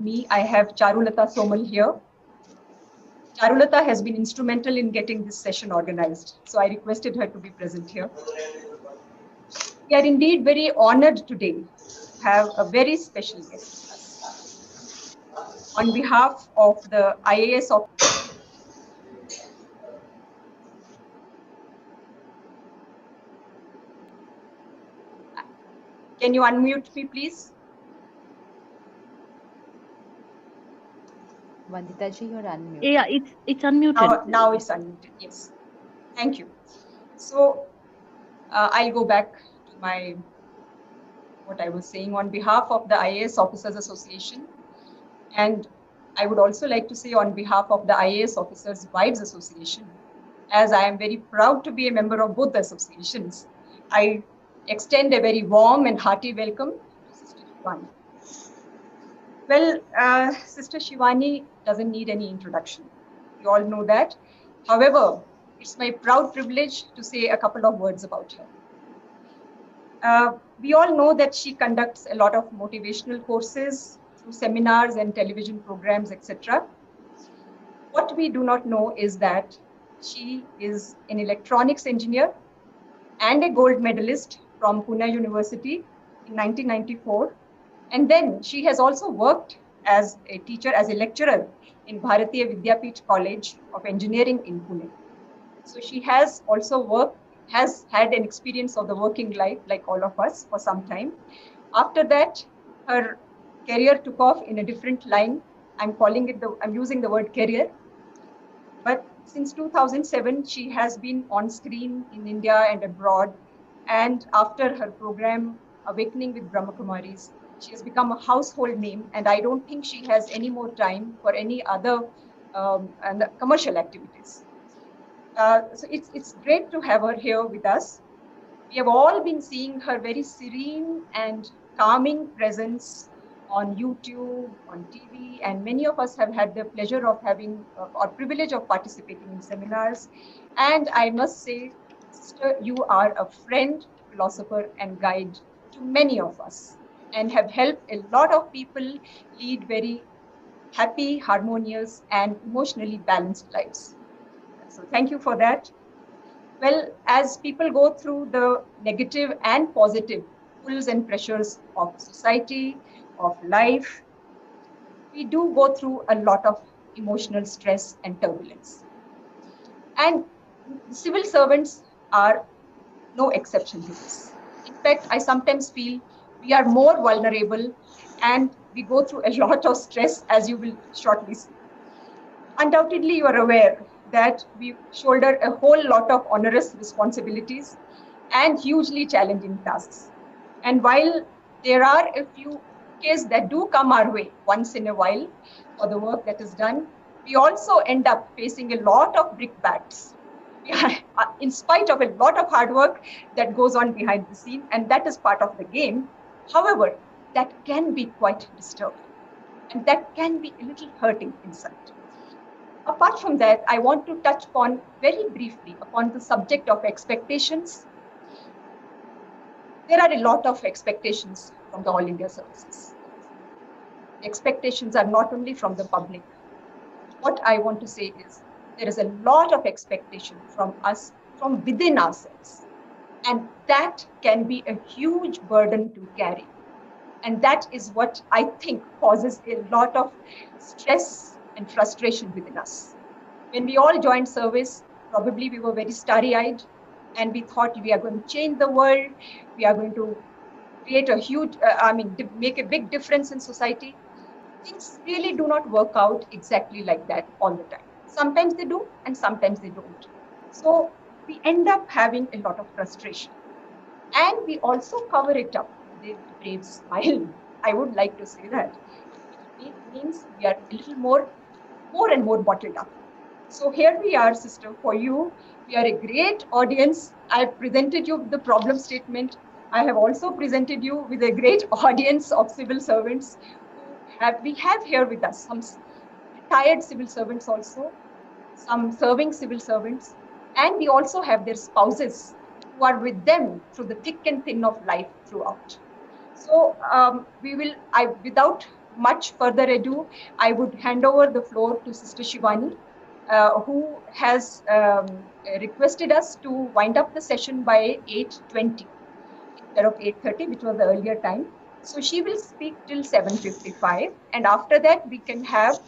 me, I have Charulata Somal here. Charulata has been instrumental in getting this session organized, so I requested her to be present here. We are indeed very honored today to have a very special guest with us. On behalf of the IAS officer, can you unmute me, please? Vanditaji, you're unmuted. Yeah, it's unmuted. Now it's unmuted, yes. Thank you. So I'll go back to what I was saying on behalf of the IAS Officers Association. And I would also like to say on behalf of the IAS Officers Wives Association, as I am very proud to be a member of both the associations, I extend a very warm and hearty welcome to Sister Shivani. Well, Sister Shivani doesn't need any introduction. You all know that. However, it's my proud privilege to say a couple of words about her. We all know that she conducts a lot of motivational courses through seminars and television programs, etc. What we do not know is that she is an electronics engineer and a gold medalist from Pune University in 1994. And then she has also worked as a teacher, as a lecturer in Bharatiya Vidyapeeth College of Engineering in Pune. So she has also has had an experience of the working life like all of us for some time. After that, her career took off in a different line. I'm using the word career. But since 2007, she has been on screen in India and abroad. And after her program, Awakening with Brahma Kumaris, she has become a household name. And I don't think she has any more time for any other commercial activities. So it's great to have her here with us. We have all been seeing her very serene and calming presence on YouTube, on TV, and many of us have had the pleasure of having or privilege of participating in seminars. And I must say, Sister, you are a friend, philosopher, and guide to many of us and have helped a lot of people lead very happy, harmonious, and emotionally balanced lives. So thank you for that. Well, as people go through the negative and positive pulls and pressures of society, of life, we do go through a lot of emotional stress and turbulence. And civil servants are no exception to this. In fact, I sometimes feel we are more vulnerable and we go through a lot of stress, as you will shortly see. Undoubtedly, you are aware that we shoulder a whole lot of onerous responsibilities and hugely challenging tasks. And while there are a few cases that do come our way once in a while for the work that is done, we also end up facing a lot of brickbats in spite of a lot of hard work that goes on behind the scene, and that is part of the game. However, that can be quite disturbing and that can be a little hurting inside. Apart from that, I want to touch upon very briefly upon the subject of expectations. There are a lot of expectations from the All India services. Expectations are not only from the public. What I want to say is there is a lot of expectation from us, from within ourselves. And that can be a huge burden to carry. And that is what I think causes a lot of stress and frustration within us. When we all joined service, probably we were very starry-eyed and we thought we are going to change the world, we are going to create a huge, make a big difference in society. Things really do not work out exactly like that all the time. Sometimes they do and sometimes they don't. So we end up having a lot of frustration. And we also cover it up with a brave smile. I would like to say that. It means we are a little more and more bottled up. So here we are, sister, for you. We are a great audience. I have presented you with the problem statement. I have also presented you with a great audience of civil servants. We have here with us some retired civil servants also, some serving civil servants, and we also have their spouses who are with them through the thick and thin of life throughout. So without much further ado, I would hand over the floor to Sister Shivani, who has requested us to wind up the session by 8:20 instead of 8:30, which was the earlier time. So she will speak till 7:55, and after that we can have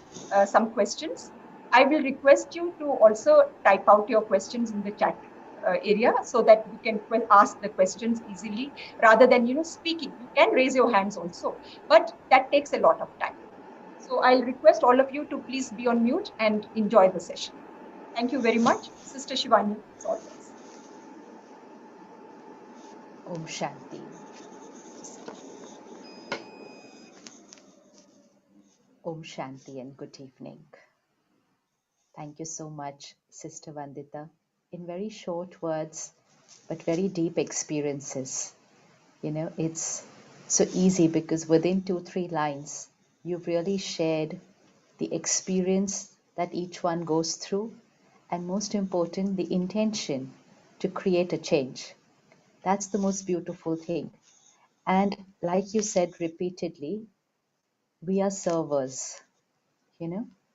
some questions. I will request you to also type out your questions in the chat area so that we can ask the questions easily rather than speaking. You can raise your hands also, but that takes a lot of time. So I'll request all of you to please be on mute and enjoy the session. Thank you very much. Sister Shivani, it's all yours. Om Shanti. Om Shanti and good evening. Thank you so much, Sister Vandita. In very short words, but very deep experiences. It's so easy because within 2-3 lines, you've really shared the experience that each one goes through, and most important, the intention to create a change. That's the most beautiful thing. And like you said repeatedly, we are servers.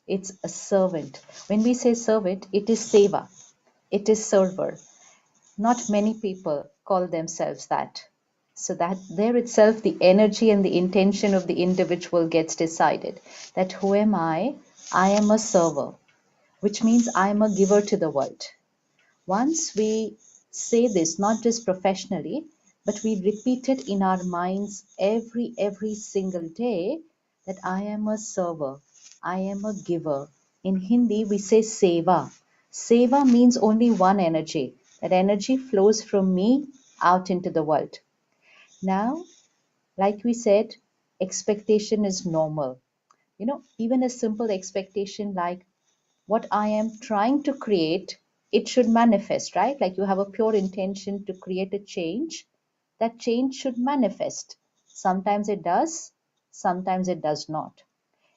It's a servant. When we say servant, it is seva, it is server. Not many people call themselves that. So that there itself, the energy and the intention of the individual gets decided. That who am I? I am a server, which means I am a giver to the world. Once we say this, not just professionally, but we repeat it in our minds every single day, that I am a server, I am a giver. In Hindi, we say seva. Seva means only one energy. That energy flows from me out into the world. Now, like we said, expectation is normal. Even a simple expectation like what I am trying to create, it should manifest, right? Like you have a pure intention to create a change, that change should manifest. Sometimes it does, sometimes it does not.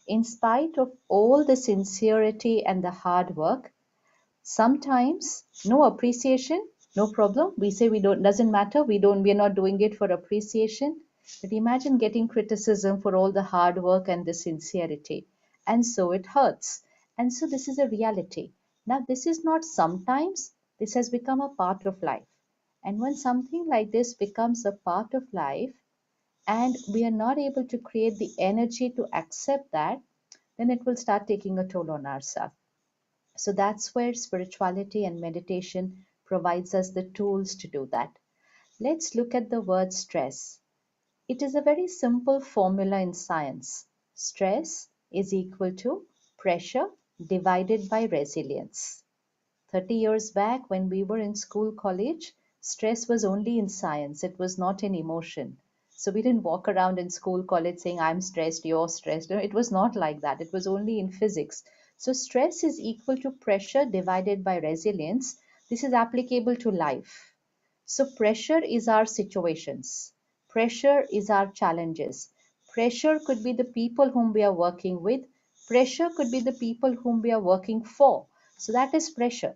In spite of all the sincerity and the hard work, sometimes no appreciation, no problem. We say we don't, doesn't matter. We're not doing it for appreciation. But imagine getting criticism for all the hard work and the sincerity. And so it hurts. And so this is a reality. Now, this is not sometimes, this has become a part of life. And when something like this becomes a part of life, and we are not able to create the energy to accept that, then it will start taking a toll on ourselves. So that's where spirituality and meditation provides us the tools to do that. Let's look at the word stress. It is a very simple formula in science. Stress is equal to pressure divided by resilience. 30 years back when we were in school, college, stress was only in science. It was not an emotion. So we didn't walk around in school, college saying, I'm stressed, you're stressed. No, it was not like that. It was only in physics. So stress is equal to pressure divided by resilience. This is applicable to life. So pressure is our situations. Pressure is our challenges. Pressure could be the people whom we are working with. Pressure could be the people whom we are working for. So that is pressure.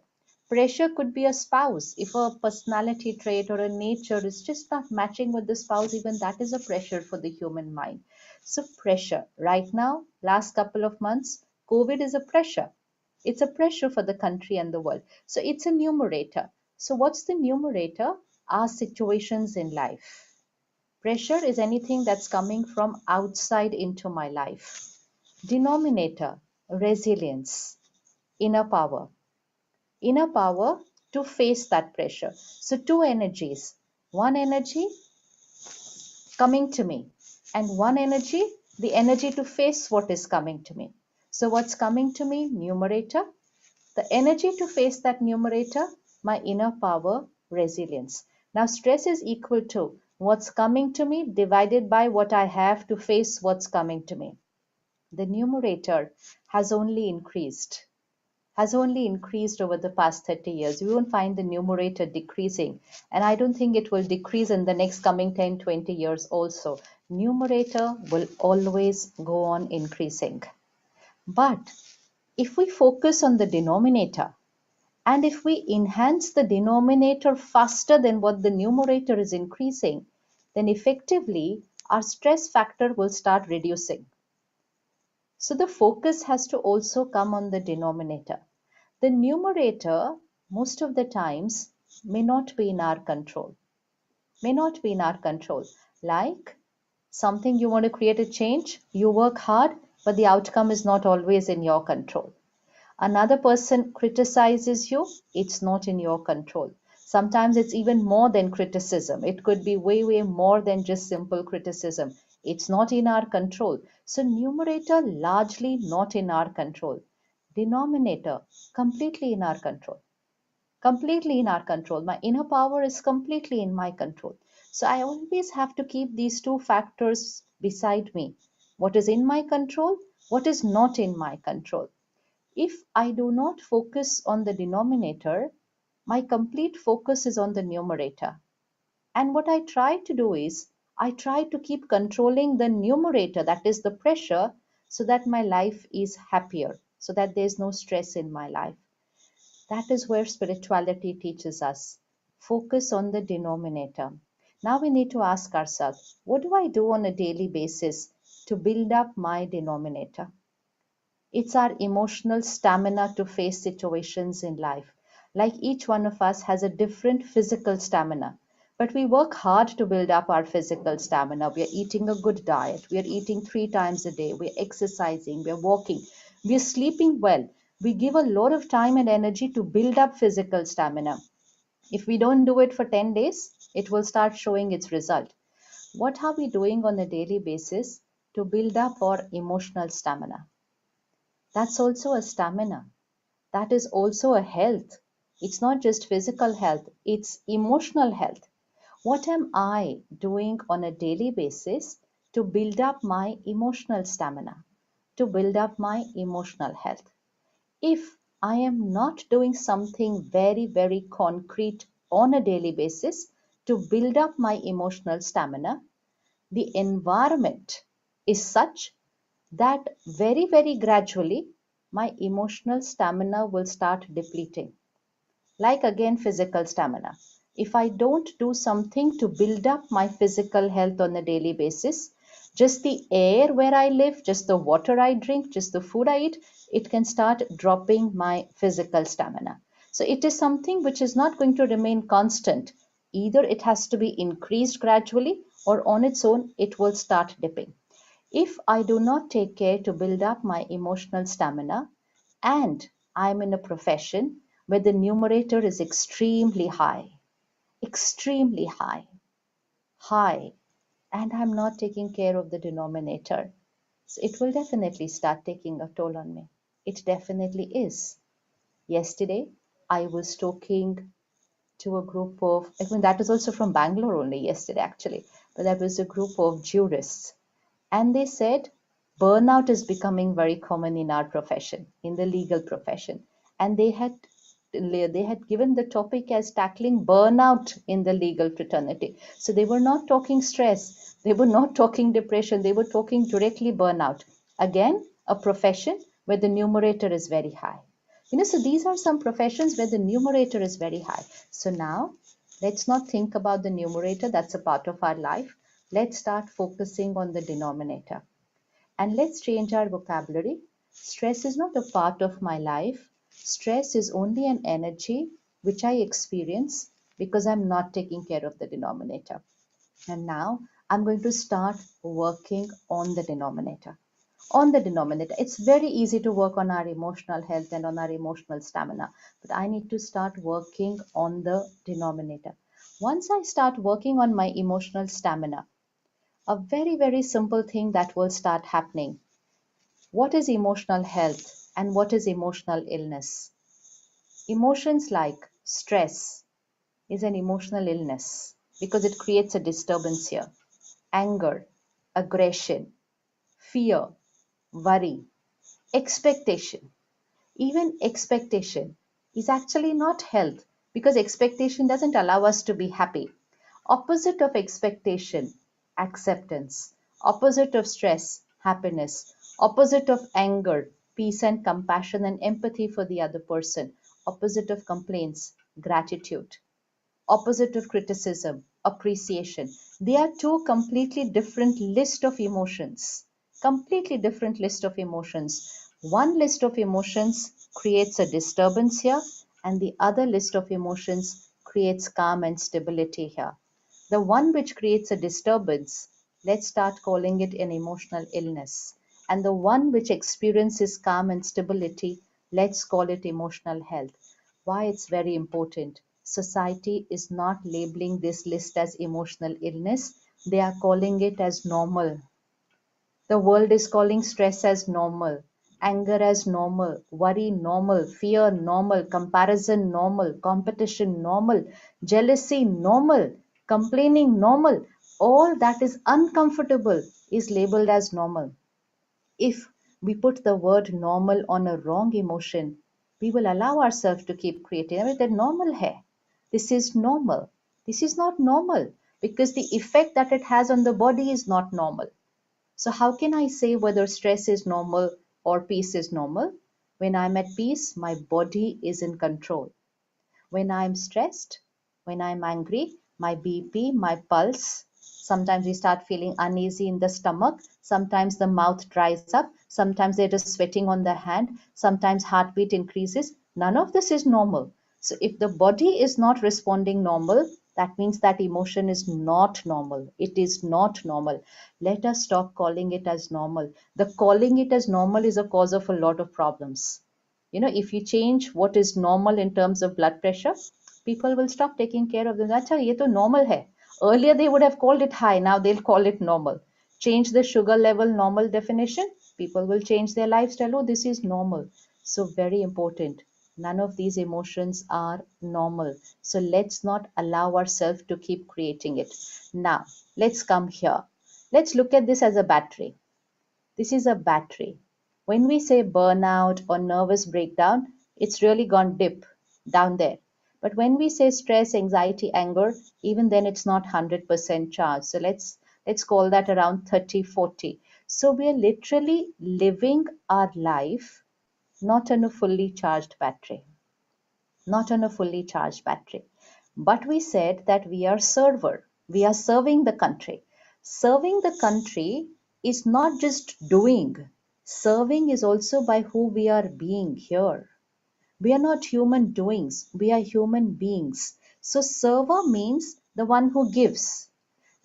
Pressure could be a spouse. If a personality trait or a nature is just not matching with the spouse, even that is a pressure for the human mind. So pressure. Right now, last couple of months, COVID is a pressure. It's a pressure for the country and the world. So it's a numerator. So what's the numerator? Our situations in life. Pressure is anything that's coming from outside into my life. Denominator, resilience, inner power. Inner power to face that pressure. So two energies. One energy coming to me, and one energy, the energy to face what is coming to me. So what's coming to me? Numerator. The energy to face that numerator, my inner power, resilience. Now, stress is equal to what's coming to me divided by what I have to face what's coming to me. The numerator has only increased. Over the past 30 years. You won't find the numerator decreasing. And I don't think it will decrease in the next coming 10, 20 years also. Numerator will always go on increasing. But if we focus on the denominator, and if we enhance the denominator faster than what the numerator is increasing, then effectively our stress factor will start reducing. So the focus has to also come on the denominator. The numerator, most of the times, may not be in our control. May not be in our control. Like something you want to create a change, you work hard, but the outcome is not always in your control. Another person criticizes you, it's not in your control. Sometimes it's even more than criticism. It could be way, way more than just simple criticism. It's not in our control. So, numerator largely not in our control. Denominator completely in our control. Completely in our control. My inner power is completely in my control. So, I always have to keep these two factors beside me. What is in my control? What is not in my control? If I do not focus on the denominator, my complete focus is on the numerator. And what I try to do is, I try to keep controlling the numerator, that is the pressure, so that my life is happier, so that there's no stress in my life. That is where spirituality teaches us. Focus on the denominator. Now we need to ask ourselves, what do I do on a daily basis to build up my denominator? It's our emotional stamina to face situations in life. Like each one of us has a different physical stamina. But we work hard to build up our physical stamina. We are eating a good diet. We are eating 3 times a day. We are exercising. We are walking. We are sleeping well. We give a lot of time and energy to build up physical stamina. If we don't do it for 10 days, it will start showing its result. What are we doing on a daily basis to build up our emotional stamina? That's also a stamina. That is also a health. It's not just physical health, it's emotional health. What am I doing on a daily basis to build up my emotional stamina, to build up my emotional health? If I am not doing something very, very concrete on a daily basis to build up my emotional stamina, the environment is such that very, very gradually my emotional stamina will start depleting. Like again, physical stamina. If I don't do something to build up my physical health on a daily basis, just the air where I live, just the water I drink, just the food I eat, it can start dropping my physical stamina. So it is something which is not going to remain constant. Either it has to be increased gradually or on its own it will start dipping. If I do not take care to build up my emotional stamina and I'm in a profession where the numerator is extremely high, and I'm not taking care of the denominator, so it will definitely start taking a toll on me. It definitely is. Yesterday, I was talking to a group of, I mean, that was also from Bangalore only yesterday actually, but that was a group of jurists. And they said burnout is becoming very common in our profession, in the legal profession. And they had given the topic as tackling burnout in the legal fraternity. So they were not talking stress, they were not talking depression, they were talking directly burnout. Again, a profession where the numerator is very high. So these are some professions where the numerator is very high. So now let's not think about the numerator, that's a part of our life. Let's start focusing on the denominator. And let's change our vocabulary. Stress is not a part of my life. Stress is only an energy which I experience because I'm not taking care of the denominator. And now I'm going to start working on the denominator. On the denominator, it's very easy to work on our emotional health and on our emotional stamina, but I need to start working on the denominator. Once I start working on my emotional stamina, a very, very simple thing that will start happening. What is emotional health and what is emotional illness? Emotions like stress is an emotional illness because it creates a disturbance here. Anger, aggression, fear, worry, expectation. Even expectation is actually not health because expectation doesn't allow us to be happy. Opposite of expectation, acceptance. Opposite of stress, happiness. Opposite of anger, peace and compassion and empathy for the other person. Opposite of complaints, gratitude. Opposite of criticism, appreciation. They are two completely different list of emotions. Completely different list of emotions. One list of emotions creates a disturbance here, and the other list of emotions creates calm and stability here. The one which creates a disturbance, let's start calling it an emotional illness. And the one which experiences calm and stability, let's call it emotional health. Why it's very important. Society is not labeling this list as emotional illness, they are calling it as normal. The world is calling stress as normal, anger as normal, worry normal, fear normal, comparison normal, competition normal, jealousy normal, complaining normal. All that is uncomfortable is labeled as normal. If we put the word normal on a wrong emotion, we will allow ourselves to keep creating. I mean, that normal hai. This is normal. This is not normal because the effect that it has on the body is not normal. So, how can I say whether stress is normal or peace is normal? When I'm at peace, my body is in control. When I'm stressed, when I'm angry, my BP, my pulse, sometimes we start feeling uneasy in the stomach, sometimes the mouth dries up, sometimes there is sweating on the hand, sometimes heartbeat increases. None of this is normal. So if the body is not responding normal, that means that emotion is not normal. It is not normal. Let us stop calling it as normal. The calling it as normal is a cause of a lot of problems. If you change what is normal in terms of blood pressure, people will stop taking care of them. Acha, ye to normal hai. Earlier they would have called it high, now they'll call it normal. Change the sugar level normal definition, people will change their lifestyle. Oh, this is normal. So very important. None of these emotions are normal. So let's not allow ourselves to keep creating it. Now, let's come here. Let's look at this as a battery. This is a battery. When we say burnout or nervous breakdown, it's really gone dip down there. But when we say stress, anxiety, anger, even then it's not 100% charged. So let's call that around 30, 40. So we are literally living our life not on a fully charged battery, not on a fully charged battery. But we said that we are server. We are serving the country. Serving the country is not just doing. Serving is also by who we are being here. We are not human doings. We are human beings. So server means the one who gives.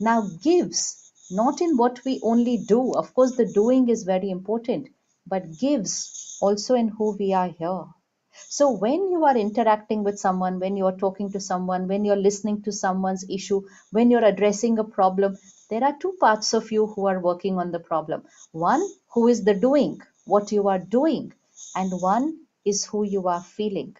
Now gives not in what we only do. Of course, the doing is very important, but gives also in who we are here. So when you are interacting with someone, when you are talking to someone, when you're listening to someone's issue, when you're addressing a problem, there are two parts of you who are working on the problem. One, who is the doing, what you are doing, and one is who you are feeling.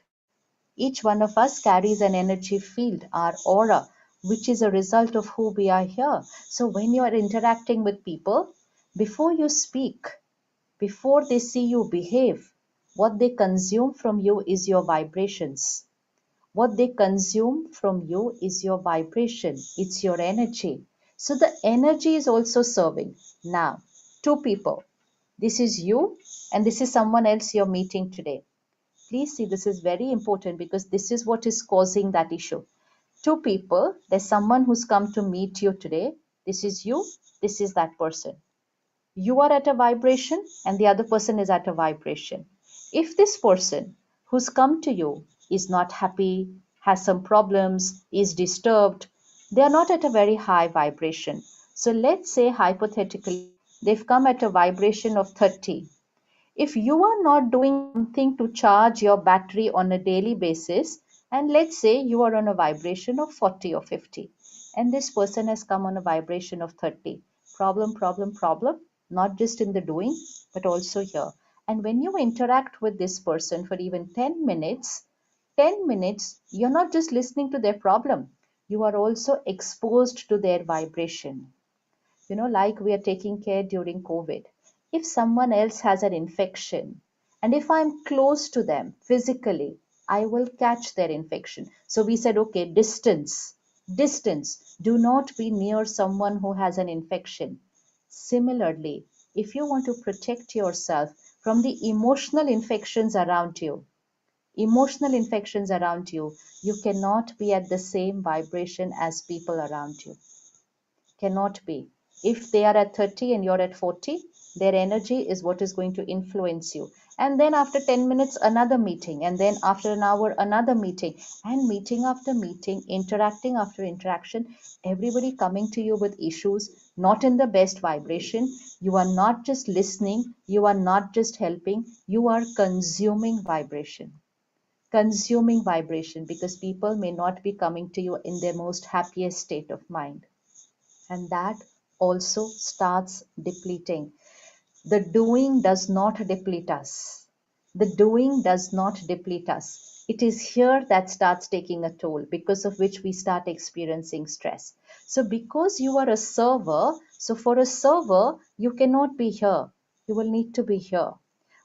Each one of us carries an energy field, our aura, which is a result of who we are here. So when you are interacting with people, before you speak, before they see you behave, what they consume from you is your vibrations. What they consume from you is your vibration, it's your energy. So the energy is also serving. Now, two people. This is you, and this is someone else you're meeting today. Please see, this is very important because this is what is causing that issue. Two people, there's someone who's come to meet you today. This is you, this is that person. You are at a vibration and the other person is at a vibration. If this person who's come to you is not happy, has some problems, is disturbed, they are not at a very high vibration. So let's say hypothetically, they've come at a vibration of 30. If you are not doing something to charge your battery on a daily basis, and let's say you are on a vibration of 40 or 50, and this person has come on a vibration of 30, problem, problem, problem, not just in the doing, but also here. And when you interact with this person for even 10 minutes, 10 minutes, you're not just listening to their problem, you are also exposed to their vibration. Like we are taking care during COVID. If someone else has an infection, and if I'm close to them physically, I will catch their infection. So we said, okay, distance, distance. Do not be near someone who has an infection. Similarly, if you want to protect yourself from the emotional infections around you, you cannot be at the same vibration as people around you. Cannot be. If they are at 30 and you're at 40, Their energy is what is going to influence you. And then after 10 minutes, another meeting. And then after an hour, another meeting. And meeting after meeting, interacting after interaction, everybody coming to you with issues, not in the best vibration. You are not just listening, you are not just helping, you are consuming vibration. Consuming vibration, because people may not be coming to you in their most happiest state of mind. And that also starts depleting. The doing does not deplete us. The doing does not deplete us. It is here that starts taking a toll, because of which we start experiencing stress. So, because you are a server, so for a server, you cannot be here. You will need to be here.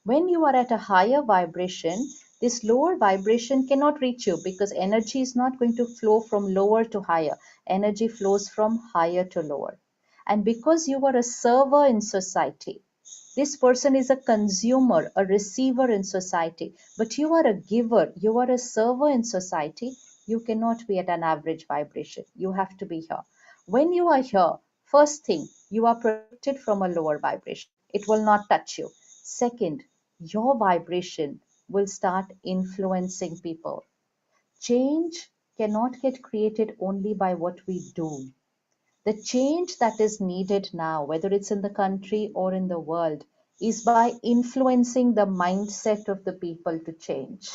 When you are at a higher vibration, this lower vibration cannot reach you, because energy is not going to flow from lower to higher. Energy flows from higher to lower. And because you are a server in society, this person is a consumer, a receiver in society, but you are a giver, you are a server in society. You cannot be at an average vibration. You have to be here. When you are here, first thing, you are protected from a lower vibration. It will not touch you. Second, your vibration will start influencing people. Change cannot get created only by what we do. The change that is needed now, whether it's in the country or in the world, is by influencing the mindset of the people to change.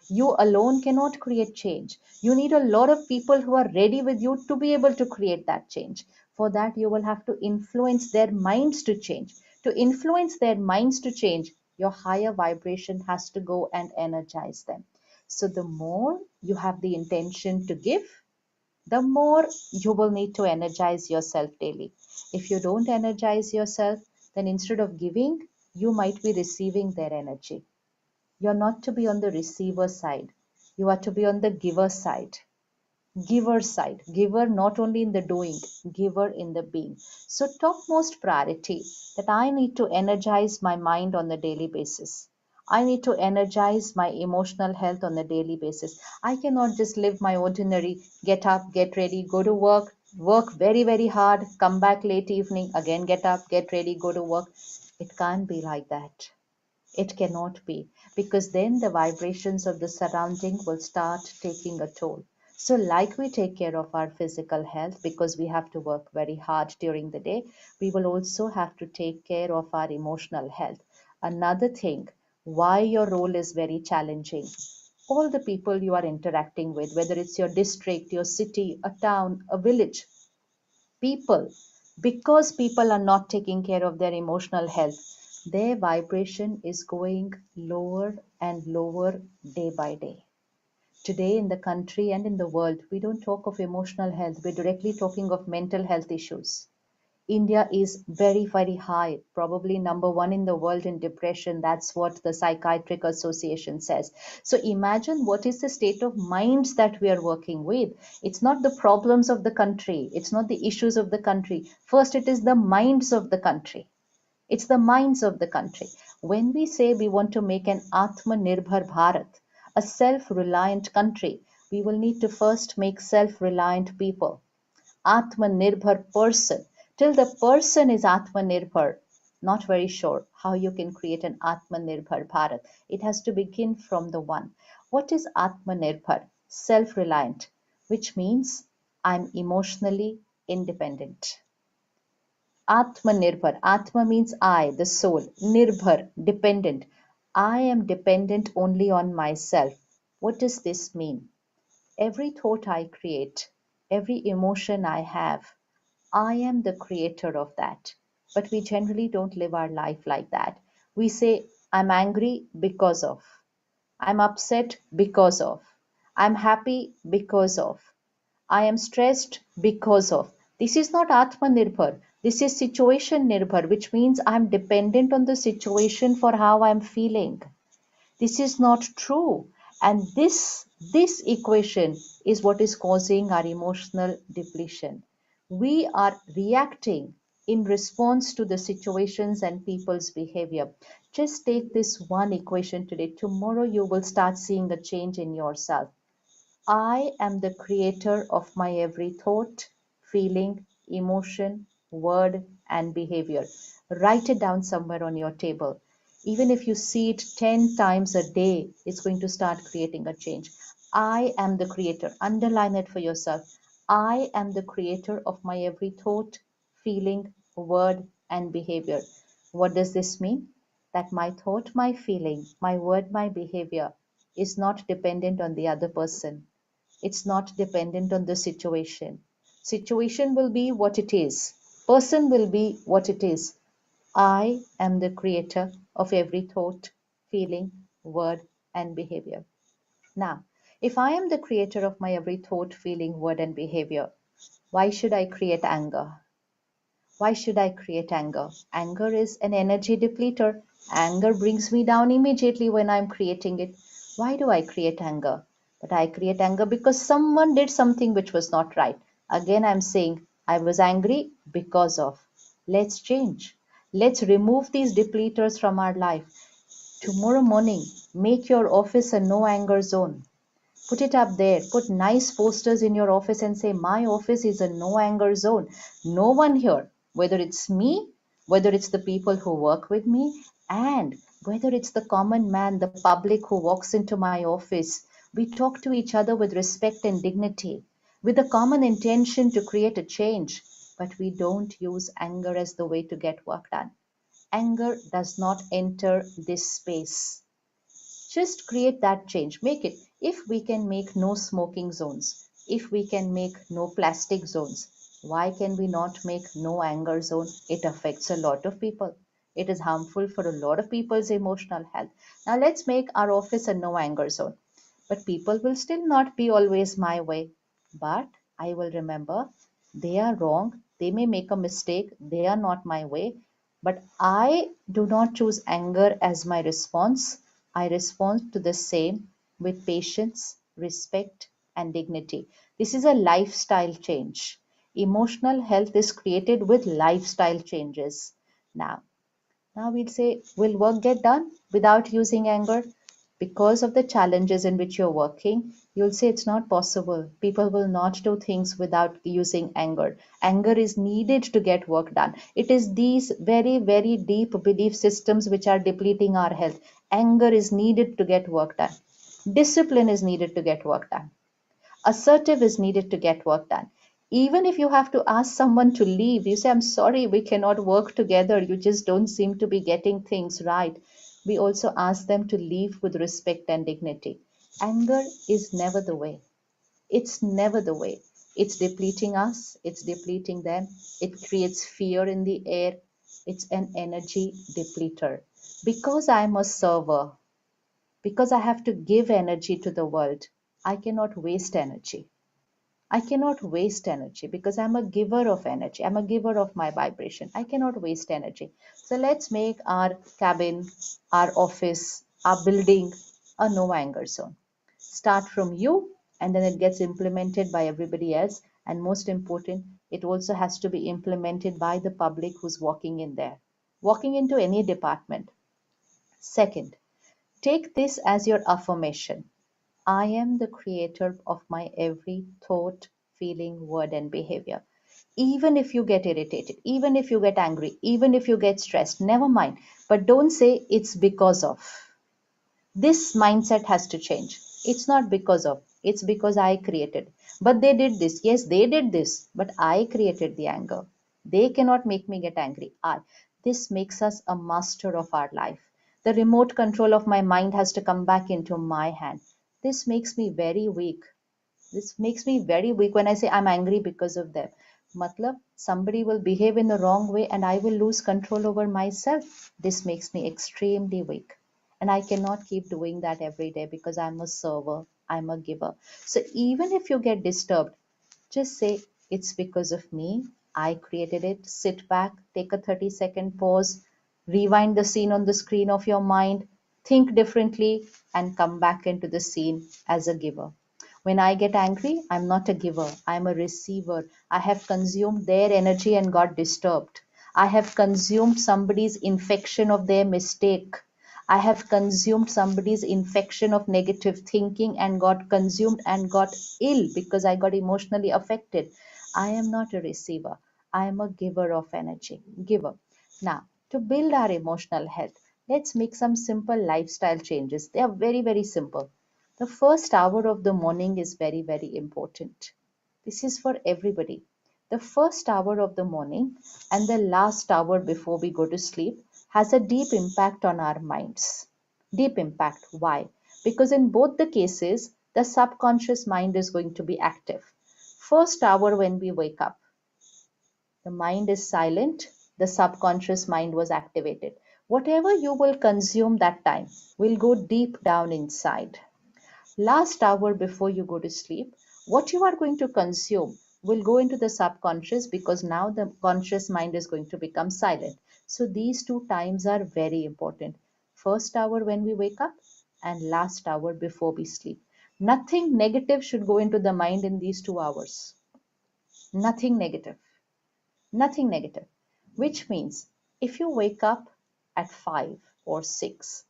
You alone cannot create change. You need a lot of people who are ready with you to be able to create that change. For that, you will have to influence their minds to change. To influence their minds to change, your higher vibration has to go and energize them. So, the more you have the intention to give, the more you will need to energize yourself daily. If you don't energize yourself, then instead of giving, you might be receiving their energy. You're not to be on the receiver side, you are to be on the giver side. Giver side, giver not only in the doing, giver in the being. So, topmost priority that I need to energize my mind on the daily basis. I need to energize my emotional health on a daily basis. I cannot just live my ordinary get up, get ready, go to work, work very, very hard, come back late evening, again get up, get ready, go to work. It can't be like that. It cannot be, because then the vibrations of the surrounding will start taking a toll. So, like we take care of our physical health because we have to work very hard during the day, we will also have to take care of our emotional health. Another thing, why your role is very challenging. All the people you are interacting with, whether it's your district, your city, a town, a village, people, because people are not taking care of their emotional health, their vibration is going lower and lower day by day. Today, in the country and in the world, we don't talk of emotional health, we're directly talking of mental health issues. India is very, very high, probably number one in the world in depression. That's what the Psychiatric Association says. So imagine what is the state of minds that we are working with. It's not the problems of the country, it's not the issues of the country. First, it is the minds of the country. It's the minds of the country. When we say we want to make an Atmanirbhar Bharat, a self reliant country, we will need to first make self reliant people. Atmanirbhar person. Till the person is Atmanirbhar, not very sure how you can create an Atmanirbhar Bharat. It has to begin from the one. What is Atmanirbhar? Self reliant, which means I'm emotionally independent. Atmanirbhar. Atma means I, the soul. Nirbhar, dependent. I am dependent only on myself. What does this mean? Every thought I create, every emotion I have, I am the creator of that. But we generally don't live our life like that. We say, I'm angry because of, I'm upset because of, I'm happy because of, I am stressed because of. This is not Atmanirbhar. This is situation nirbhar, which means I'm dependent on the situation for how I'm feeling. This is not true. And this equation is what is causing our emotional depletion. We are reacting in response to the situations and people's behavior. Just take this one equation today. Tomorrow you will start seeing a change in yourself. I am the creator of my every thought, feeling, emotion, word, and behavior. Write it down somewhere on your table. Even if you see it 10 times a day, it's going to start creating a change. I am the creator. Underline it for yourself. I am the creator of my every thought, feeling, word, and behavior. What does this mean? That my thought, my feeling, my word, my behavior is not dependent on the other person. It's not dependent on the situation. Situation will be what it is. Person will be what it is. I am the creator of every thought, feeling, word, and behavior. Now, if I am the creator of my every thought, feeling, word, and behavior, why should I create anger? Why should I create anger? Anger is an energy depleter. Anger brings me down immediately when I'm creating it. Why do I create anger? But I create anger because someone did something which was not right. Again, I'm saying I was angry because of. Let's change. Let's remove these depleters from our life. Tomorrow morning, make your office a no anger zone. Put it up there. Put nice posters in your office and say, my office is a no anger zone. No one here, whether it's me, whether it's the people who work with me, and whether it's the common man, the public who walks into my office, we talk to each other with respect and dignity, with a common intention to create a change. But we don't use anger as the way to get work done. Anger does not enter this space. Just create that change. Make it. If we can make no smoking zones, if we can make no plastic zones, why can we not make no anger zone? It affects a lot of people. It is harmful for a lot of people's emotional health. Now let's make our office a no anger zone. But people will still not be always my way. But I will remember they are wrong. They may make a mistake. They are not my way. But I do not choose anger as my response. I respond to the same with patience, respect, and dignity. This is a lifestyle change. Emotional health is created with lifestyle changes. Now, now we'll say, will work get done without using anger? Because of the challenges in which you're working, you'll say it's not possible. People will not do things without using anger. Anger is needed to get work done. It is these very, very deep belief systems which are depleting our health. Anger is needed to get work done. Discipline is needed to get work done. Assertive is needed to get work done. Even if you have to ask someone to leave, you say, I'm sorry, we cannot work together. You just don't seem to be getting things right. We also ask them to leave with respect and dignity. Anger is never the way. It's never the way. It's depleting us, it's depleting them, it creates fear in the air. It's an energy depleter. Because I'm a server, because I have to give energy to the world, I cannot waste energy. I cannot waste energy because I'm a giver of energy. I'm a giver of my vibration. I cannot waste energy. So let's make our cabin, our office, our building a no anger zone. Start from you and then it gets implemented by everybody else. And most important, it also has to be implemented by the public who's walking in there, walking into any department. Second, take this as your affirmation. I am the creator of my every thought, feeling, word, and behavior. Even if you get irritated, even if you get angry, even if you get stressed, never mind. But don't say it's because of. This mindset has to change. It's not because of, it's because I created. But they did this. Yes, they did this, but I created the anger. They cannot make me get angry. I. This makes us a master of our life. The remote control of my mind has to come back into my hand. This makes me very weak. This makes me very weak when I say I'm angry because of them. Matlab, somebody will behave in the wrong way and I will lose control over myself. This makes me extremely weak. And I cannot keep doing that every day because I'm a server, I'm a giver. So even if you get disturbed, just say, it's because of me. I created it. Sit back, take a 30-second pause, rewind the scene on the screen of your mind, think differently, and come back into the scene as a giver. When I get angry, I'm not a giver, I'm a receiver. I have consumed their energy and got disturbed. I have consumed somebody's infection of their mistake. I have consumed somebody's infection of negative thinking and got consumed and got ill because I got emotionally affected. I am not a receiver. I am a giver of energy. Giver. Now, to build our emotional health, let's make some simple lifestyle changes. They are very, very simple. The first hour of the morning is very, very important. This is for everybody. The first hour of the morning and the last hour before we go to sleep has a deep impact on our minds. Deep impact. Why? Because in both the cases, the subconscious mind is going to be active. First hour when we wake up, the mind is silent, the subconscious mind was activated. Whatever you will consume that time will go deep down inside. Last hour before you go to sleep, what you are going to consume will go into the subconscious because now the conscious mind is going to become silent. So these two times are very important. First hour when we wake up and last hour before we sleep. Nothing negative should go into the mind in these 2 hours. Nothing negative. Nothing negative. Which means if you wake up at 5 or 6,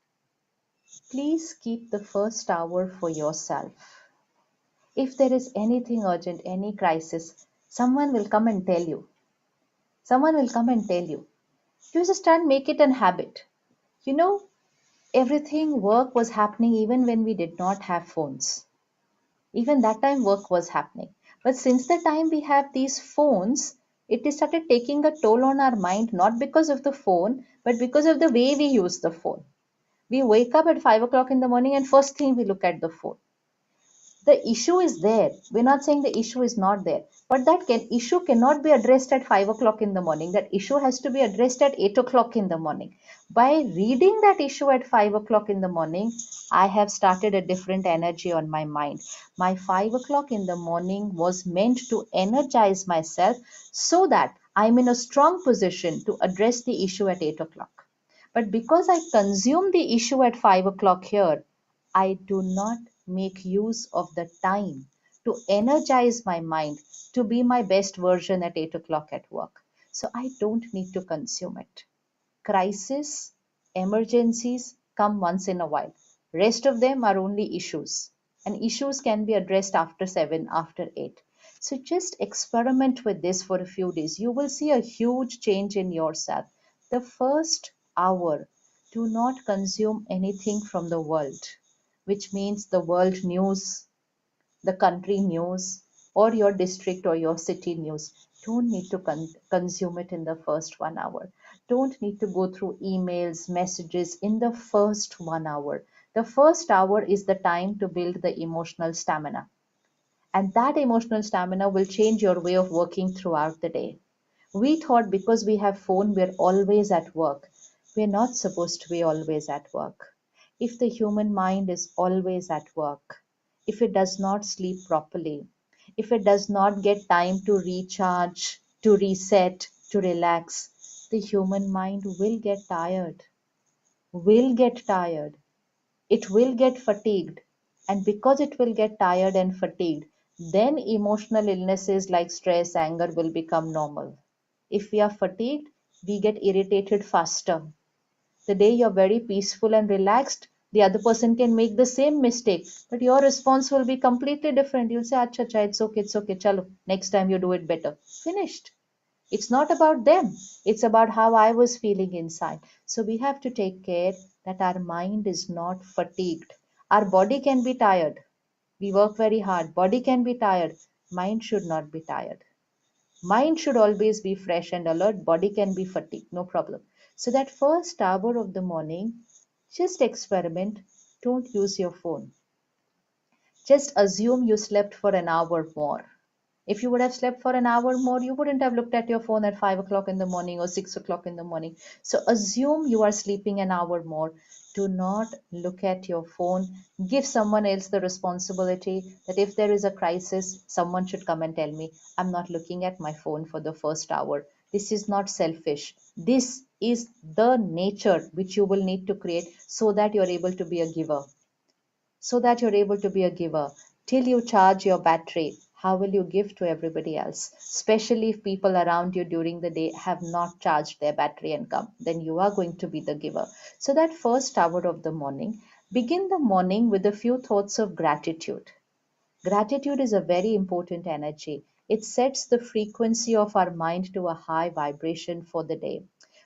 please keep the first hour for yourself. If there is anything urgent, any crisis, someone will come and tell you. Someone will come and tell you. You just can't make it an habit. You know, everything, work was happening even when we did not have phones. Even that time, work was happening. But since the time we have these phones, it is started taking a toll on our mind, not because of the phone, but because of the way we use the phone. We wake up at 5 o'clock in the morning and first thing we look at the phone. The issue is there. We're not saying the issue is not there, but that issue cannot be addressed at 5 o'clock in the morning. That issue has to be addressed at 8 o'clock in the morning. By reading that issue at 5 o'clock in the morning, I have started a different energy on my mind. My 5 o'clock in the morning was meant to energize myself so that I'm in a strong position to address the issue at 8 o'clock. But because I consume the issue at 5 o'clock here, I do not make use of the time to energize my mind to be my best version at 8 o'clock at work. So I don't need to consume it. Crisis, emergencies come once in a while. Rest of them are only issues. And issues can be addressed after 7, after 8. So just experiment with this for a few days. You will see a huge change in yourself. The first hour, do not consume anything from the world, which means the world news, the country news, or your district or your city news. Don't need to consume it in the first 1 hour. Don't need to go through emails, messages in the first 1 hour. The first hour is the time to build the emotional stamina. And that emotional stamina will change your way of working throughout the day. We thought because we have phone, we're always at work. We're not supposed to be always at work. If the human mind is always at work, if it does not sleep properly, if it does not get time to recharge, to reset, to relax, the human mind will get tired, will get tired. It will get fatigued. And because it will get tired and fatigued, then emotional illnesses like stress, anger will become normal. If we are fatigued, we get irritated faster. The day you're very peaceful and relaxed, the other person can make the same mistake, but your response will be completely different. You'll say, Acha, acha, it's okay, chalo. Next time you do it better. Finished. It's not about them. It's about how I was feeling inside. So we have to take care that our mind is not fatigued. Our body can be tired. We work very hard. Body can be tired. Mind should not be tired. Mind should always be fresh and alert. Body can be fatigued. No problem. So that first hour of the morning, just experiment. Don't use your phone. Just assume you slept for an hour more. If you would have slept for an hour more, you wouldn't have looked at your phone at 5 o'clock in the morning or 6 o'clock in the morning. So assume you are sleeping an hour more. Do not look at your phone. Give someone else the responsibility that if there is a crisis, someone should come and tell me, I'm not looking at my phone for the first hour. This is not selfish. This is the nature which you will need to create so that you're able to be a giver, so that you're able to be a giver. Till you charge your battery, how will you give to everybody else? Especially if people around you during the day have not charged their battery and come, then you are going to be the giver. So that first hour of the morning, begin the morning with a few thoughts of gratitude. Gratitude is a very important energy. It sets the frequency of our mind to a high vibration for the day.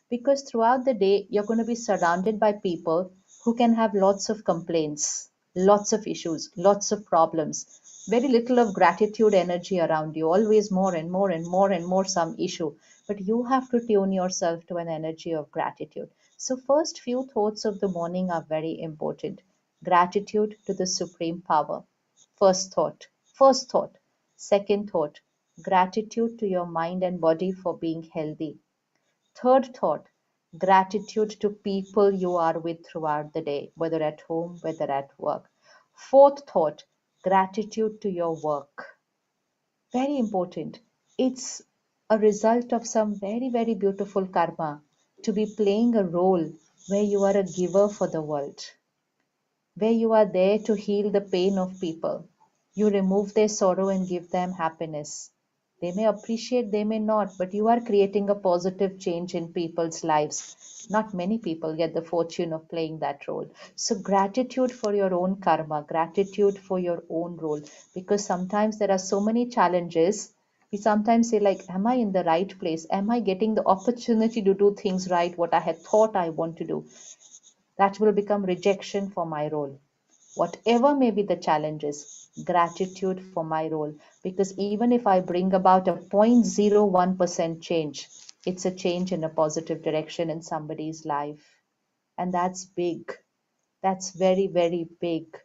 Because throughout the day, you're going to be surrounded by people who can have lots of complaints, lots of issues, lots of problems, very little of gratitude energy around you, always more and more and more and more some issue. But you have to tune yourself to an energy of gratitude. So, first few thoughts of the morning are very important. Gratitude to the supreme power. First thought. First thought. Second thought. Gratitude to your mind and body for being healthy. Third thought, gratitude to people you are with throughout the day, whether at home, whether at work. Fourth thought, gratitude to your work. Very important. It's a result of some very, very beautiful karma to be playing a role where you are a giver for the world, where you are there to heal the pain of people. You remove their sorrow and give them happiness. They may appreciate, they may not, but you are creating a positive change in people's lives. Not many people get the fortune of playing that role. So, gratitude for your own karma, gratitude for your own role, because sometimes there are so many challenges. We sometimes say, like, am I in the right place? Am I getting the opportunity to do things right, what I had thought I want to do? That will become rejection for my role. Whatever may be the challenges, gratitude for my role. Because even if I bring about a 0.01% change, it's a change in a positive direction in somebody's life. And that's big. That's very, very big.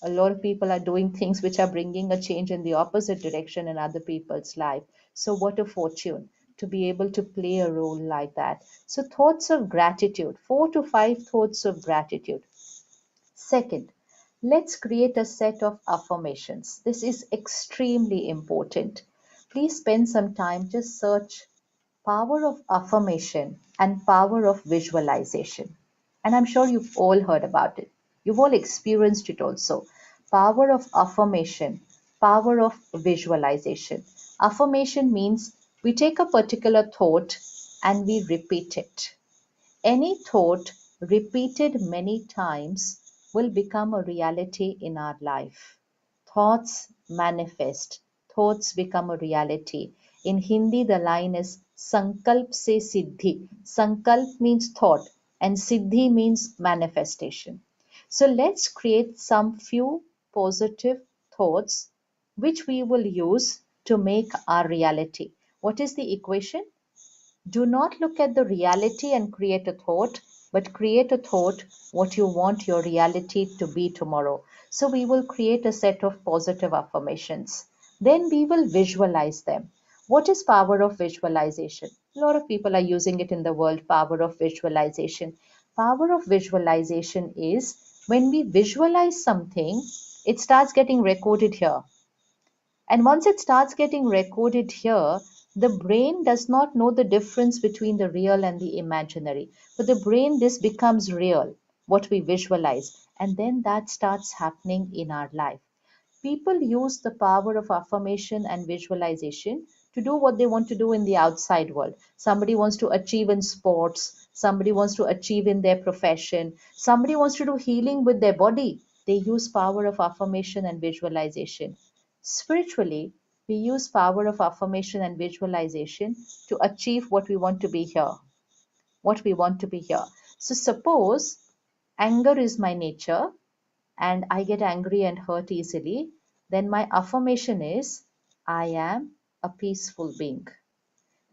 A lot of people are doing things which are bringing a change in the opposite direction in other people's life. So, what a fortune to be able to play a role like that. So, thoughts of gratitude, 4 to 5 thoughts of gratitude. Second, let's create a set of affirmations. This is extremely important. Please spend some time, just search power of affirmation and power of visualization. And I'm sure you've all heard about it. You've all experienced it also. Power of affirmation, power of visualization. Affirmation means we take a particular thought and we repeat it. Any thought repeated many times will become a reality in our life. Thoughts manifest, thoughts become a reality. In Hindi, the line is Sankalp se Siddhi. Sankalp means thought, and Siddhi means manifestation. So let's create some few positive thoughts which we will use to make our reality. What is the equation? Do not look at the reality and create a thought, but create a thought what you want your reality to be tomorrow. So we will create a set of positive affirmations. Then we will visualize them. What is power of visualization? A lot of people are using it in the world, power of visualization. Power of visualization is when we visualize something, it starts getting recorded here. And once it starts getting recorded here, the brain does not know the difference between the real and the imaginary. For the brain, this becomes real, what we visualize. And then that starts happening in our life. People use the power of affirmation and visualization to do what they want to do in the outside world. Somebody wants to achieve in sports, somebody wants to achieve in their profession, somebody wants to do healing with their body. They use power of affirmation and visualization. Spiritually, we use power of affirmation and visualization to achieve what we want to be here. What we want to be here. So suppose anger is my nature and I get angry and hurt easily, then my affirmation is I am a peaceful being.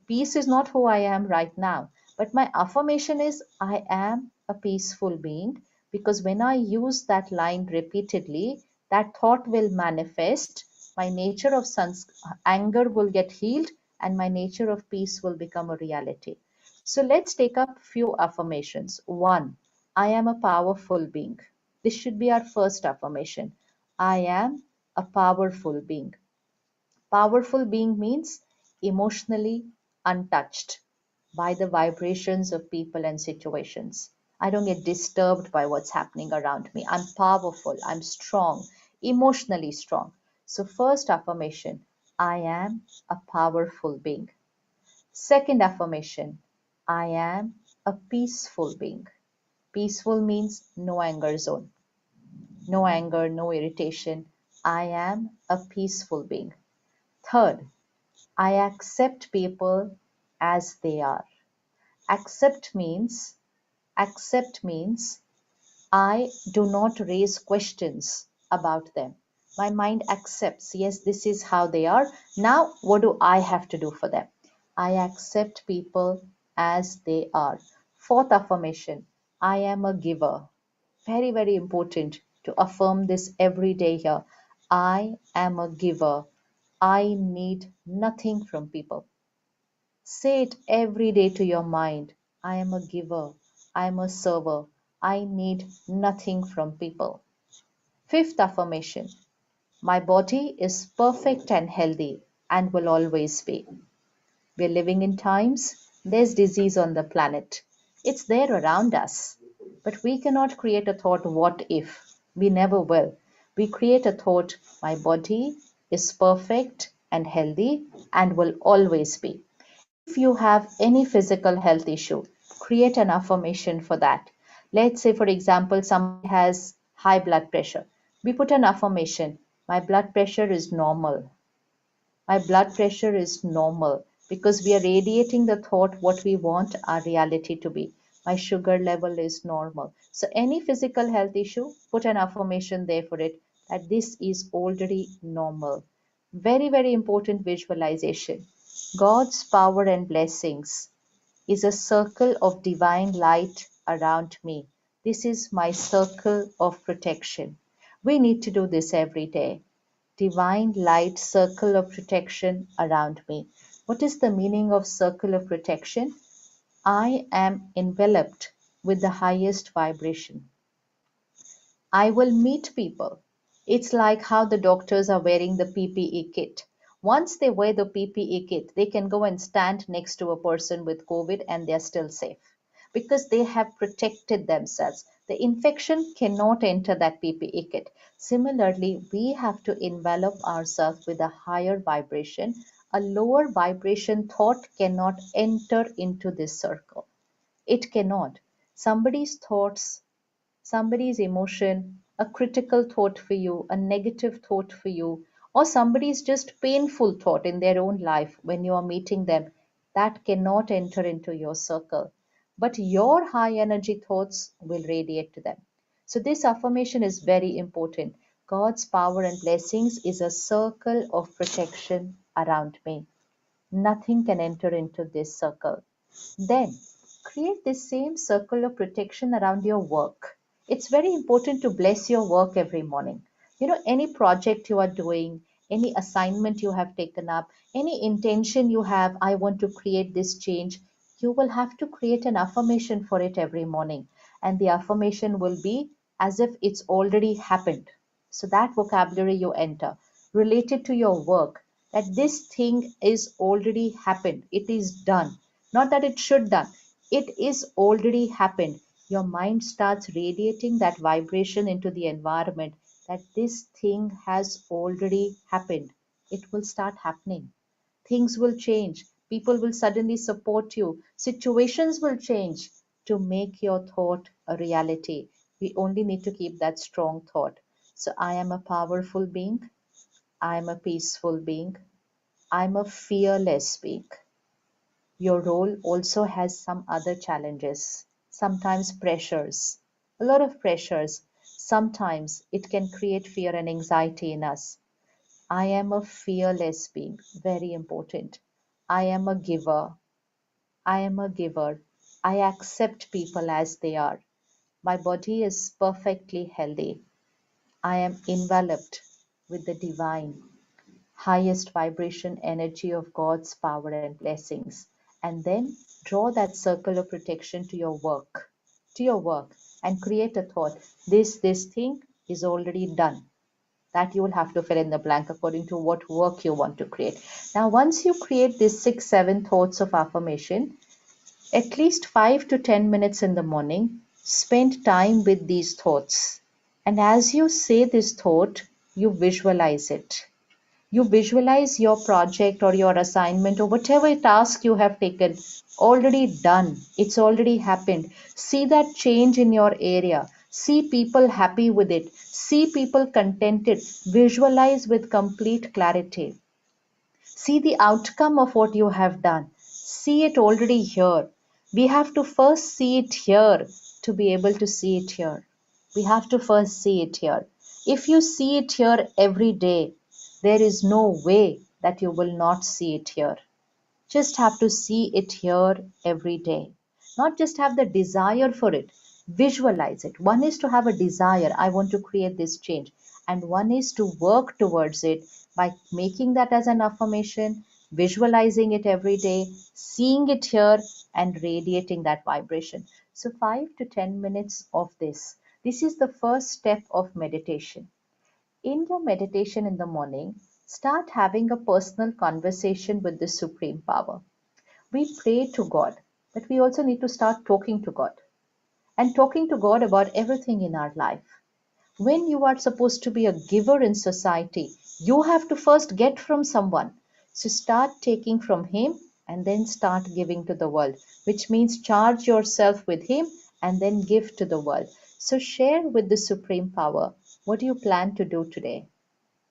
Peace is not who I am right now, but my affirmation is I am a peaceful being, because when I use that line repeatedly, that thought will manifest. My nature of anger will get healed, and my nature of peace will become a reality. So let's take up few affirmations. One, I am a powerful being. This should be our first affirmation. I am a powerful being. Powerful being means emotionally untouched by the vibrations of people and situations. I don't get disturbed by what's happening around me. I'm powerful, I'm strong, emotionally strong. So, first affirmation, I am a powerful being. Second affirmation, I am a peaceful being. Peaceful means no anger zone, no anger, no irritation. I am a peaceful being. Third, I accept people as they are. Accept means, accept means I do not raise questions about them. My mind accepts, yes, this is how they are. Now, what do I have to do for them? I accept people as they are. Fourth affirmation, I am a giver. Very, very important to affirm this every day here. I am a giver. I need nothing from people. Say it every day to your mind. I am a giver. I am a server. I need nothing from people. Fifth affirmation. My body is perfect and healthy and will always be. We're living in times, there's disease on the planet. It's there around us. But we cannot create a thought, what if? We never will. We create a thought, my body is perfect and healthy and will always be. If you have any physical health issue, create an affirmation for that. Let's say, for example, somebody has high blood pressure. We put an affirmation, my blood pressure is normal. My blood pressure is normal, because we are radiating the thought what we want our reality to be. My sugar level is normal. So, any physical health issue, put an affirmation there for it that this is already normal. Very, very important visualization. God's power and blessings is a circle of divine light around me. This is my circle of protection. We need to do this every day. Divine light circle of protection around me. What is the meaning of circle of protection? I am enveloped with the highest vibration. I will meet people. It's like how the doctors are wearing the PPE kit. Once they wear the PPE kit, they can go and stand next to a person with COVID and they're still safe because they have protected themselves. The infection cannot enter that PPE kit. Similarly, we have to envelop ourselves with a higher vibration. A lower vibration thought cannot enter into this circle. It cannot. Somebody's thoughts, somebody's emotion, a critical thought for you, a negative thought for you, or somebody's just painful thought in their own life when you are meeting them, that cannot enter into your circle. But your high energy thoughts will radiate to them. So, this affirmation is very important. God's power and blessings is a circle of protection around me. Nothing can enter into this circle. Then create this same circle of protection around your work. It's very important to bless your work every morning. You know, any project you are doing, any assignment you have taken up, any intention you have, I want to create this change, you will have to create an affirmation for it every morning. And the affirmation will be as if it's already happened. So that vocabulary you enter related to your work, that this thing is already happened, it is done, not that it should done, it is already happened. Your mind starts radiating that vibration into the environment that this thing has already happened. It will start happening. Things will change. People will suddenly support you. Situations will change to make your thought a reality. We only need to keep that strong thought. So, I am a powerful being. I am a peaceful being. I'm a fearless being. Your role also has some other challenges, sometimes pressures, a lot of pressures. Sometimes it can create fear and anxiety in us. I am a fearless being, very important. I am a giver. I am a giver. I accept people as they are. My body is perfectly healthy. I am enveloped with the divine highest vibration energy of God's power and blessings. And then draw that circle of protection to your work, and create a thought. This thing is already done. That you will have to fill in the blank according to what work you want to create. Now, once you create these 6, 7 thoughts of affirmation, at least 5 to 10 minutes in the morning, spend time with these thoughts. And as you say this thought, you visualize it. You visualize your project or your assignment or whatever task you have taken already done. It's already happened. See that change in your area. See people happy with it. See people contented. Visualize with complete clarity. See the outcome of what you have done. See it already here. We have to first see it here to be able to see it here. We have to first see it here. If you see it here every day, there is no way that you will not see it here. Just have to see it here every day. Not just have the desire for it, visualize it. One is to have a desire, I want to create this change. And one is to work towards it by making that as an affirmation, visualizing it every day, seeing it here, and radiating that vibration. So, 5 to 10 minutes of this. This is the first step of meditation. In your meditation in the morning, start having a personal conversation with the Supreme Power. We pray to God, but we also need to start talking to God and talking to God about everything in our life. When you are supposed to be a giver in society, you have to first get from someone. So start taking from Him and then start giving to the world, which means charge yourself with Him and then give to the world. So share with the Supreme Power, what do you plan to do today?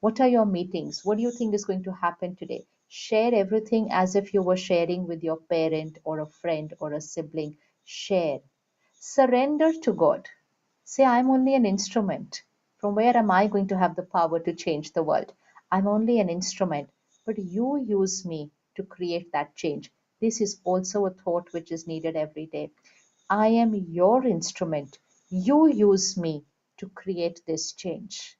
What are your meetings? What do you think is going to happen today? Share everything as if you were sharing with your parent or a friend or a sibling. Share. Surrender to God. Say, I'm only an instrument. From where am I going to have the power to change the world? I'm only an instrument, but you use me to create that change. This is also a thought which is needed every day. I am your instrument. You use me to create this change.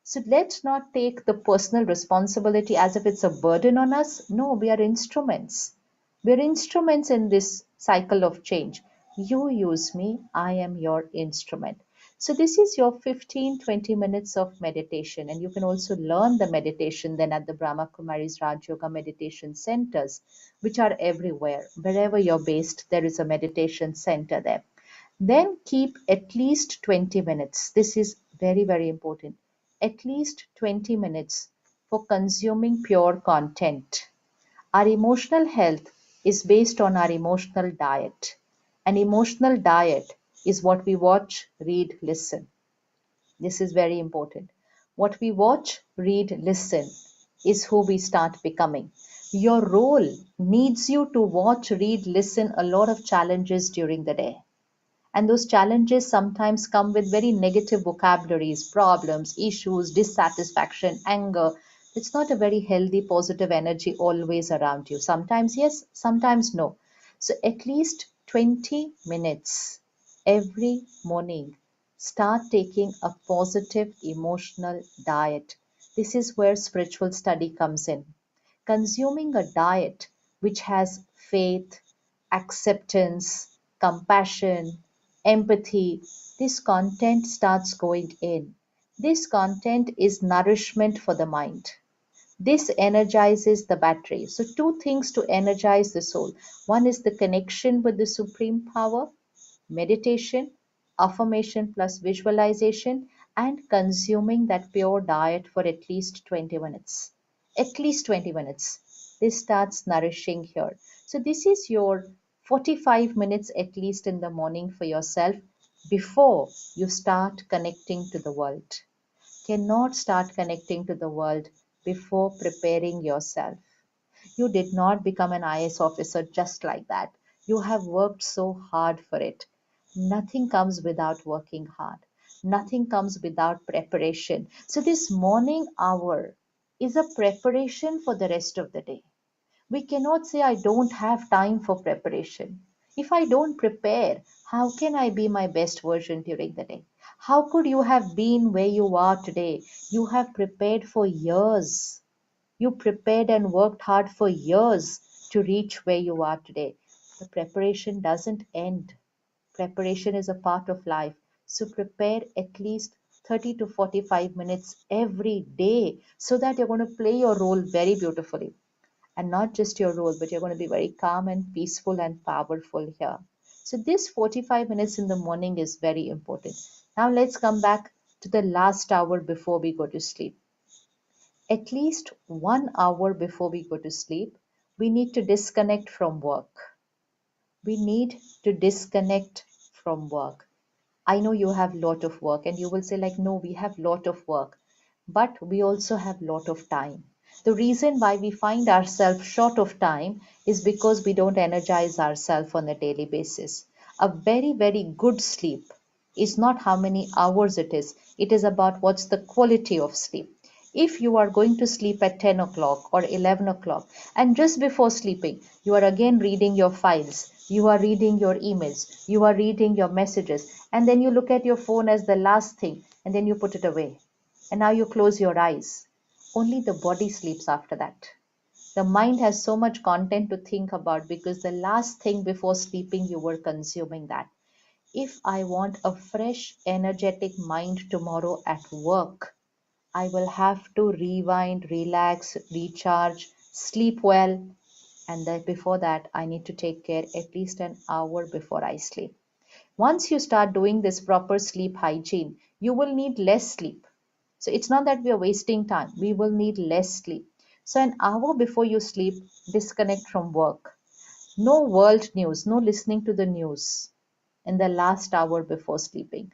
So let's not take the personal responsibility as if it's a burden on us. No, we are instruments. We're instruments in this cycle of change. You use me, I am your instrument. So this is your 15-20 minutes of meditation, and you can also learn the meditation then at the Brahma Kumaris Raj Yoga meditation centers, which are everywhere. Wherever you're based, there is a meditation center there. Then keep at least 20 minutes. This is very, very important. At least 20 minutes for consuming pure content. Our emotional health is based on our emotional diet. An emotional diet is what we watch, read, listen. This is very important. What we watch, read, listen is who we start becoming. Your role needs you to watch, read, listen a lot of challenges during the day. And those challenges sometimes come with very negative vocabularies, problems, issues, dissatisfaction, anger. It's not a very healthy, positive energy always around you. Sometimes yes, sometimes no. So at least 20 minutes every morning. Start taking a positive emotional diet. This is where spiritual study comes in. Consuming a diet which has faith, acceptance, compassion, empathy, this content starts going in. This content is nourishment for the mind. This energizes the battery. So, two things to energize the soul. One is the connection with the supreme power, meditation, affirmation plus visualization, and consuming that pure diet for at least 20 minutes. At least 20 minutes. This starts nourishing here. So, this is your 45 minutes at least in the morning for yourself before you start connecting to the world. Cannot start connecting to the world before preparing yourself. You did not become an IS officer just like that. You have worked so hard for it. Nothing comes without working hard. Nothing comes without preparation. So, this morning hour is a preparation for the rest of the day. We cannot say, I don't have time for preparation. If I don't prepare, how can I be my best version during the day? How could you have been where you are today? You have prepared for years. You prepared and worked hard for years to reach where you are today. The preparation doesn't end. Preparation is a part of life. So prepare at least 30 to 45 minutes every day so that you're going to play your role very beautifully. And not just your role, but you're going to be very calm and peaceful and powerful here. So this 45 minutes in the morning is very important. Now let's come back to the last hour before we go to sleep. At least 1 hour before we go to sleep, we need to disconnect from work. We need to disconnect from work. I know you have lot of work and you will say like, no, we have lot of work, but we also have lot of time. The reason why we find ourselves short of time is because we don't energize ourselves on a daily basis. A very, very good sleep is not how many hours it is about what's the quality of sleep. If you are going to sleep at 10 o'clock or 11 o'clock, and just before sleeping, you are again reading your files, you are reading your emails, you are reading your messages, and then you look at your phone as the last thing, and then you put it away. And now you close your eyes. Only the body sleeps after that. The mind has so much content to think about because the last thing before sleeping you were consuming that. If I want a fresh, energetic mind tomorrow at work, I will have to rewind, relax, recharge, sleep well, and then before that, I need to take care at least an hour before I sleep. Once you start doing this proper sleep hygiene, you will need less sleep. So it's not that we are wasting time, we will need less sleep. So, an hour before you sleep, disconnect from work. No world news, no listening to the news in the last hour before sleeping.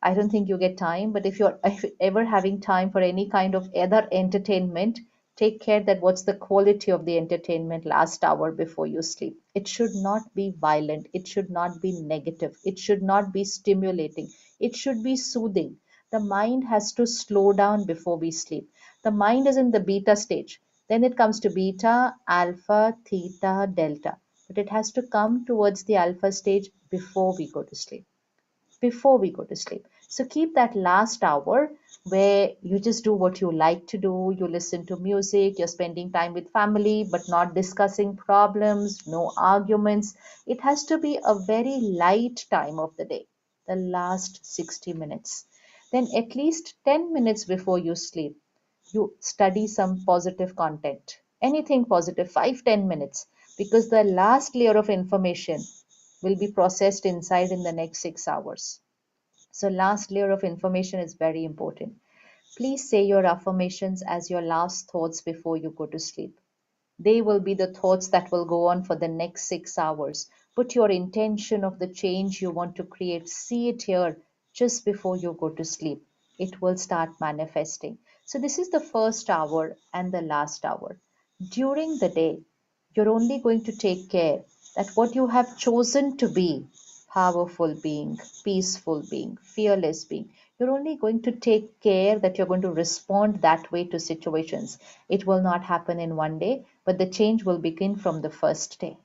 I don't think you get time, but if you're ever having time for any kind of other entertainment, take care that what's the quality of the entertainment last hour before you sleep. It should not be violent, it should not be negative, it should not be stimulating, it should be soothing. The mind has to slow down before we sleep. The mind is in the beta stage. Then it comes to beta, alpha, theta, delta. But it has to come towards the alpha stage before we go to sleep, before we go to sleep. So keep that last hour where you just do what you like to do. You listen to music, you're spending time with family, but not discussing problems, no arguments. It has to be a very light time of the day, the last 60 minutes. Then, at least 10 minutes before you sleep, you study some positive content. Anything positive, 5-10 minutes, because the last layer of information will be processed inside in the next 6 hours. So, last layer of information is very important. Please say your affirmations as your last thoughts before you go to sleep. They will be the thoughts that will go on for the next 6 hours. Put your intention of the change you want to create, see it here just before you go to sleep. It will start manifesting. So, this is the first hour and the last hour. During the day, you're only going to take care that what you have chosen to be, powerful being, peaceful being, fearless being, you're only going to take care that you're going to respond that way to situations. It will not happen in one day, but the change will begin from the first day.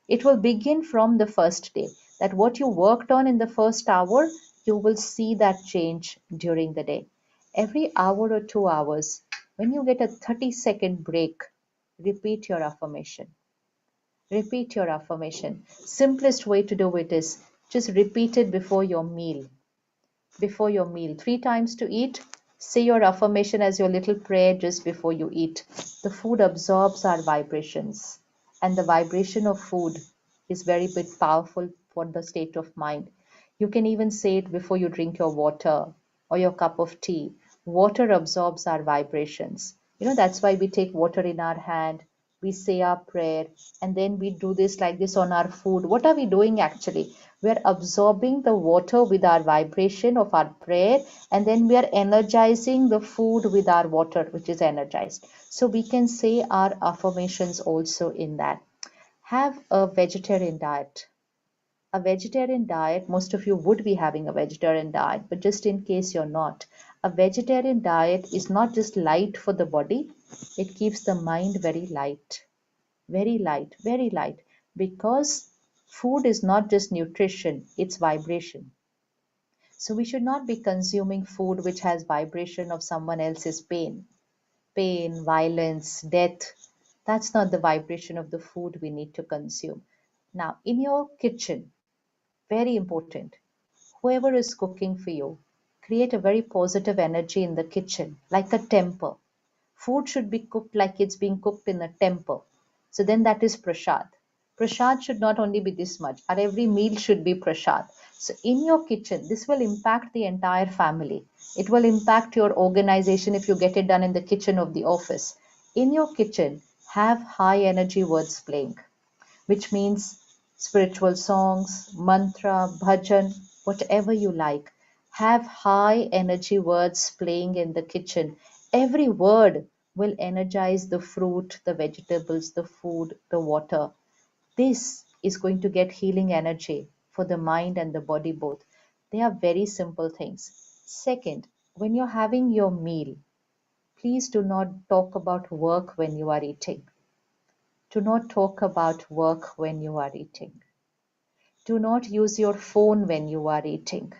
It will begin from the first day. That what you worked on in the first hour, you will see that change during the day. Every hour or 2 hours, when you get a 30-second break, repeat your affirmation. Repeat your affirmation. Simplest way to do it is just repeat it before your meal. Before your meal, 3 times to eat. Say your affirmation as your little prayer just before you eat. The food absorbs our vibrations, and the vibration of food is very bit powerful for the state of mind. You can even say it before you drink your water or your cup of tea. Water absorbs our vibrations. That's why we take water in our hand, we say our prayer, and then we do this like this on our food. What are we doing actually? We are absorbing the water with our vibration of our prayer, and then we are energizing the food with our water, which is energized. So we can say our affirmations also in that. Have a vegetarian diet. A vegetarian diet, most of you would be having a vegetarian diet, but just in case you're not, a vegetarian diet is not just light for the body, it keeps the mind very light, very light, very light, because food is not just nutrition, it's vibration. So we should not be consuming food which has vibration of someone else's pain, violence, death. That's not the vibration of the food we need to consume. Now, in your kitchen, very important, whoever is cooking for you, create a very positive energy in the kitchen, like a temple. Food should be cooked like it's being cooked in a temple. So then that is prasad. Prasad should not only be this much, or every meal should be prasad. So in your kitchen, this will impact the entire family. It will impact your organization if you get it done in the kitchen of the office. In your kitchen, have high energy words playing, which means spiritual songs, mantra, bhajan, whatever you like. Have high energy words playing in the kitchen. Every word will energize the fruit, the vegetables, the food, the water. This is going to get healing energy for the mind and the body both. They are very simple things. Second, when you're having your meal, please do not talk about work when you are eating. Do not talk about work when you are eating. Do not use your phone when you are eating.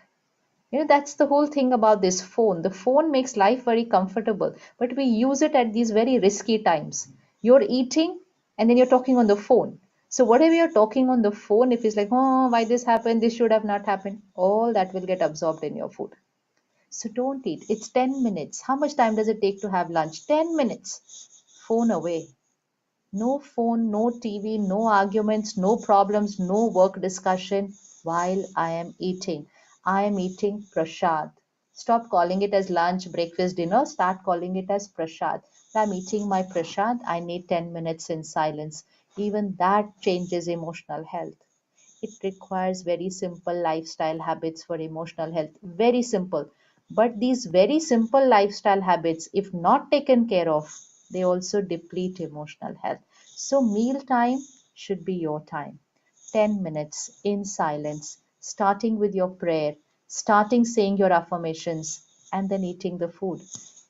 That's the whole thing about this phone. The phone makes life very comfortable, but we use it at these very risky times. You're eating and then you're talking on the phone. So whatever you're talking on the phone, if it's like, oh, why this happened, this should have not happened, all that will get absorbed in your food. So don't eat. It's 10 minutes. How much time does it take to have lunch? 10 minutes. Phone away. No phone, no TV, no arguments, no problems, no work discussion while I am eating. I am eating prasad. Stop calling it as lunch, breakfast, dinner. Start calling it as prasad. I'm eating my prasad. I need 10 minutes in silence. Even that changes emotional health. It requires very simple lifestyle habits for emotional health. Very simple. But these very simple lifestyle habits, if not taken care of, they also deplete emotional health. So, meal time should be your time. 10 minutes in silence, starting with your prayer, starting saying your affirmations, and then eating the food.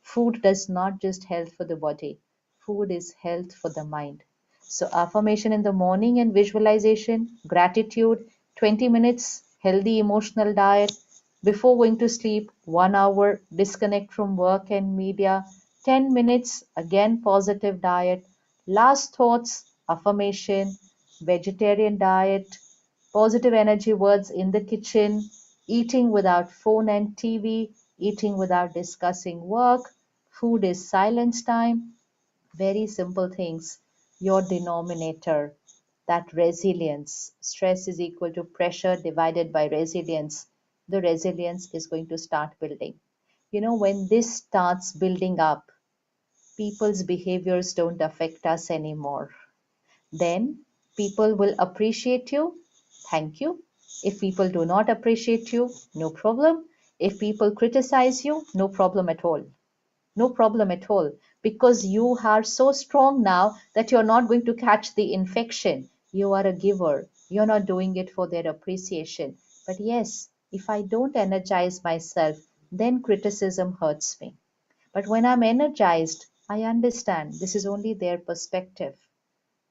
Food does not just health for the body, food is health for the mind. So, affirmation in the morning and visualization, gratitude, 20 minutes, healthy emotional diet. Before going to sleep, 1 hour, disconnect from work and media, 10 minutes, again, positive diet. Last thoughts, affirmation, vegetarian diet, positive energy words in the kitchen, eating without phone and TV, eating without discussing work. Food is silence time. Very simple things. Your denominator, that resilience. Stress is equal to pressure divided by resilience. The resilience is going to start building. When this starts building up, people's behaviors don't affect us anymore. Then people will appreciate you. Thank you. If people do not appreciate you, no problem. If people criticize you, no problem at all. No problem at all, because you are so strong now that you're not going to catch the infection. You are a giver. You're not doing it for their appreciation. But yes, if I don't energize myself, then criticism hurts me. But when I'm energized, I understand this is only their perspective.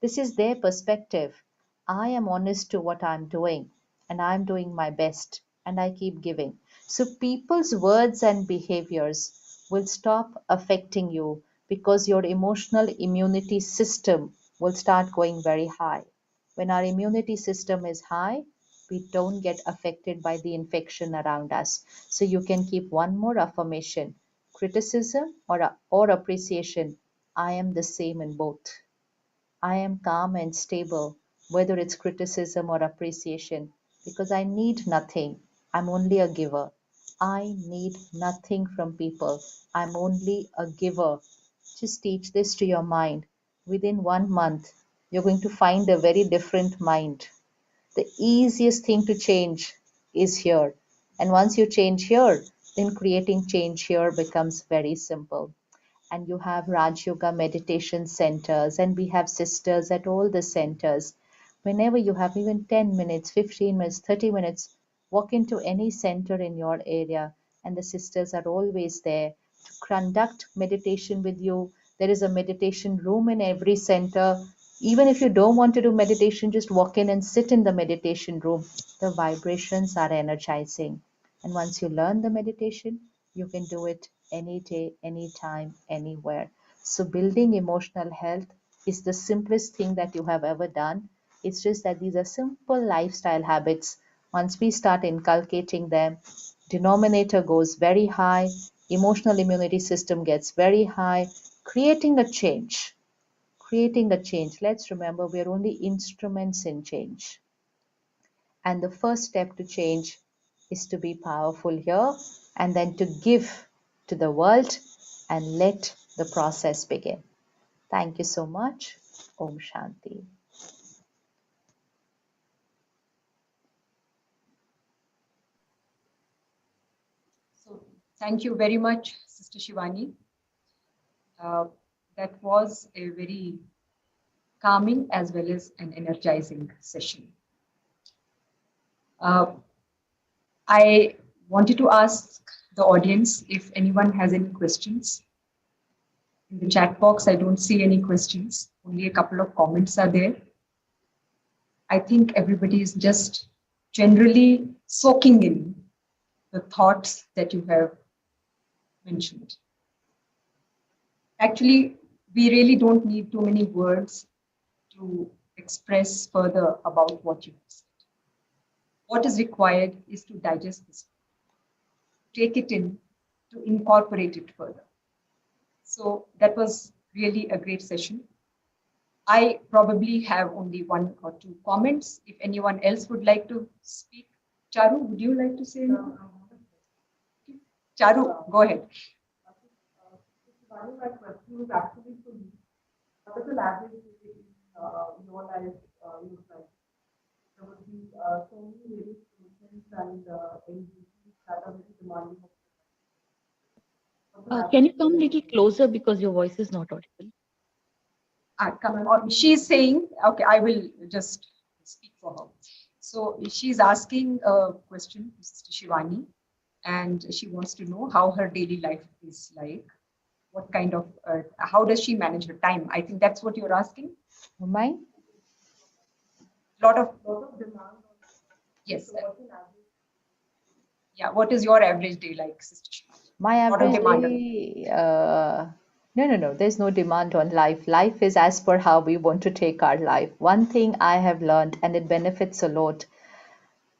This is their perspective. I am honest to what I'm doing, and I'm doing my best, and I keep giving. So people's words and behaviors will stop affecting you because your emotional immunity system will start going very high. When our immunity system is high, we don't get affected by the infection around us. So you can keep one more affirmation: criticism or appreciation. I am the same in both. I am calm and stable, whether it's criticism or appreciation, because I need nothing. I'm only a giver. I need nothing from people. I'm only a giver. Just teach this to your mind. Within 1 month, you're going to find a very different mind. The easiest thing to change is here. And once you change here, then creating change here becomes very simple. And you have Raj Yoga meditation centers, and we have sisters at all the centers. Whenever you have even 10 minutes, 15 minutes, 30 minutes, walk into any center in your area, and the sisters are always there to conduct meditation with you. There is a meditation room in every center. Even if you don't want to do meditation, just walk in and sit in the meditation room. The vibrations are energizing. And once you learn the meditation, you can do it any day, anytime, anywhere. So, building emotional health is the simplest thing that you have ever done. It's just that these are simple lifestyle habits. Once we start inculcating them, denominator goes very high, emotional immunity system gets very high, creating a change. Creating a change. Let's remember we are only instruments in change. And the first step to change is to be powerful here and then to give to the world and let the process begin. Thank you so much. Om Shanti. So thank you very much, Sister Shivani. Uh, that was a very calming as well as an energizing session. I wanted to ask the audience if anyone has any questions. In the chat box, I don't see any questions. Only a couple of comments are there. I think everybody is just generally soaking in the thoughts that you have mentioned. Actually, we really don't need too many words to express further about what you have said. What is required is to digest this, take it in, to incorporate it further. So that was really a great session. I probably have only one or two comments. If anyone else would like to speak, Charu, would you like to say anything? Charu, go ahead. My question was actually for you. What is the average in your life look like? There would be so many various solutions and NGOs that are very demanding. Can you come a little closer because your voice is not audible? She's saying, okay, I will just speak for her. So she's asking a question, Sister Shivani, and she wants to know how her daily life is like. What kind of, how does she manage her time? I think that's what you're asking. Mine? Lot of demand. Yes. Yeah. What is your average day like, Sister Shivani? My average day, no. There's no demand on life. Life is as per how we want to take our life. One thing I have learned, and it benefits a lot,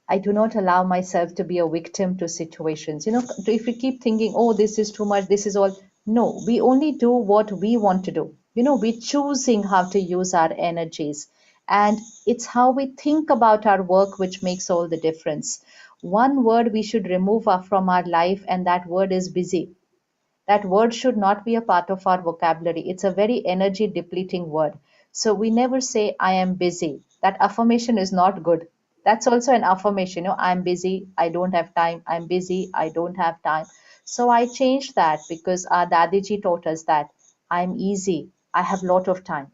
I do not allow myself to be a victim to situations. You know, if we keep thinking, oh, this is too much, this is all. No, we only do what we want to do. You know, we're choosing how to use our energies. And it's how we think about our work which makes all the difference. One word we should remove from our life, and that word is busy. That word should not be a part of our vocabulary. It's a very energy depleting word. So we never say, I am busy. That affirmation is not good. That's also an affirmation. You know, I'm busy. I don't have time. I'm busy. I don't have time. So I changed that because our Dadiji taught us that I'm easy. I have lot of time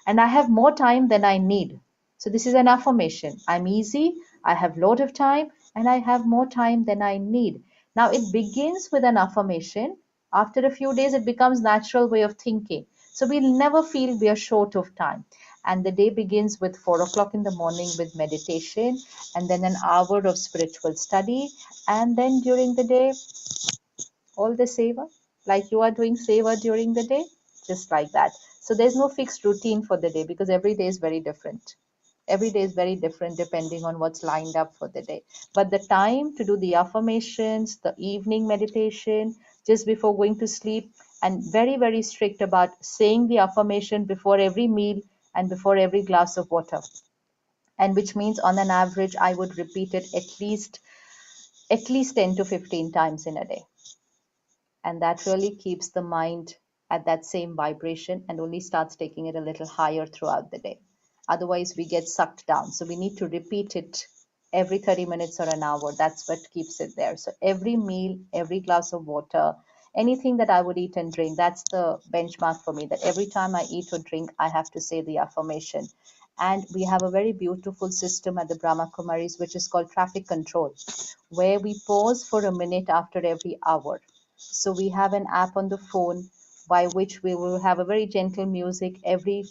and I have more time than I need. So this is an affirmation. I'm easy, I have lot of time, and I have more time than I need. Now it begins with an affirmation. After a few days, it becomes natural way of thinking. So we'll never feel we are short of time. And the day begins with 4 o'clock in the morning with meditation, and then an hour of spiritual study, and then during the day all the seva, like you are doing seva during the day, just like that. So there's no fixed routine for the day because every day is very different. Every day is very different depending on what's lined up for the day. But the time to do the affirmations, the evening meditation, just before going to sleep, and very, very strict about saying the affirmation before every meal and before every glass of water. And which means on an average, I would repeat it at least 10 to 15 times in a day, and that really keeps the mind at that same vibration and only starts taking it a little higher throughout the day. Otherwise we get sucked down, so we need to repeat it every 30 minutes or an hour. That's what keeps it there. So every meal, every glass of water, anything that I would eat and drink, that's the benchmark for me, that every time I eat or drink I have to say the affirmation. And we have a very beautiful system at the Brahma Kumaris which is called traffic control, where we pause for a minute after every hour. So we have an app on the phone by which we will have a very gentle music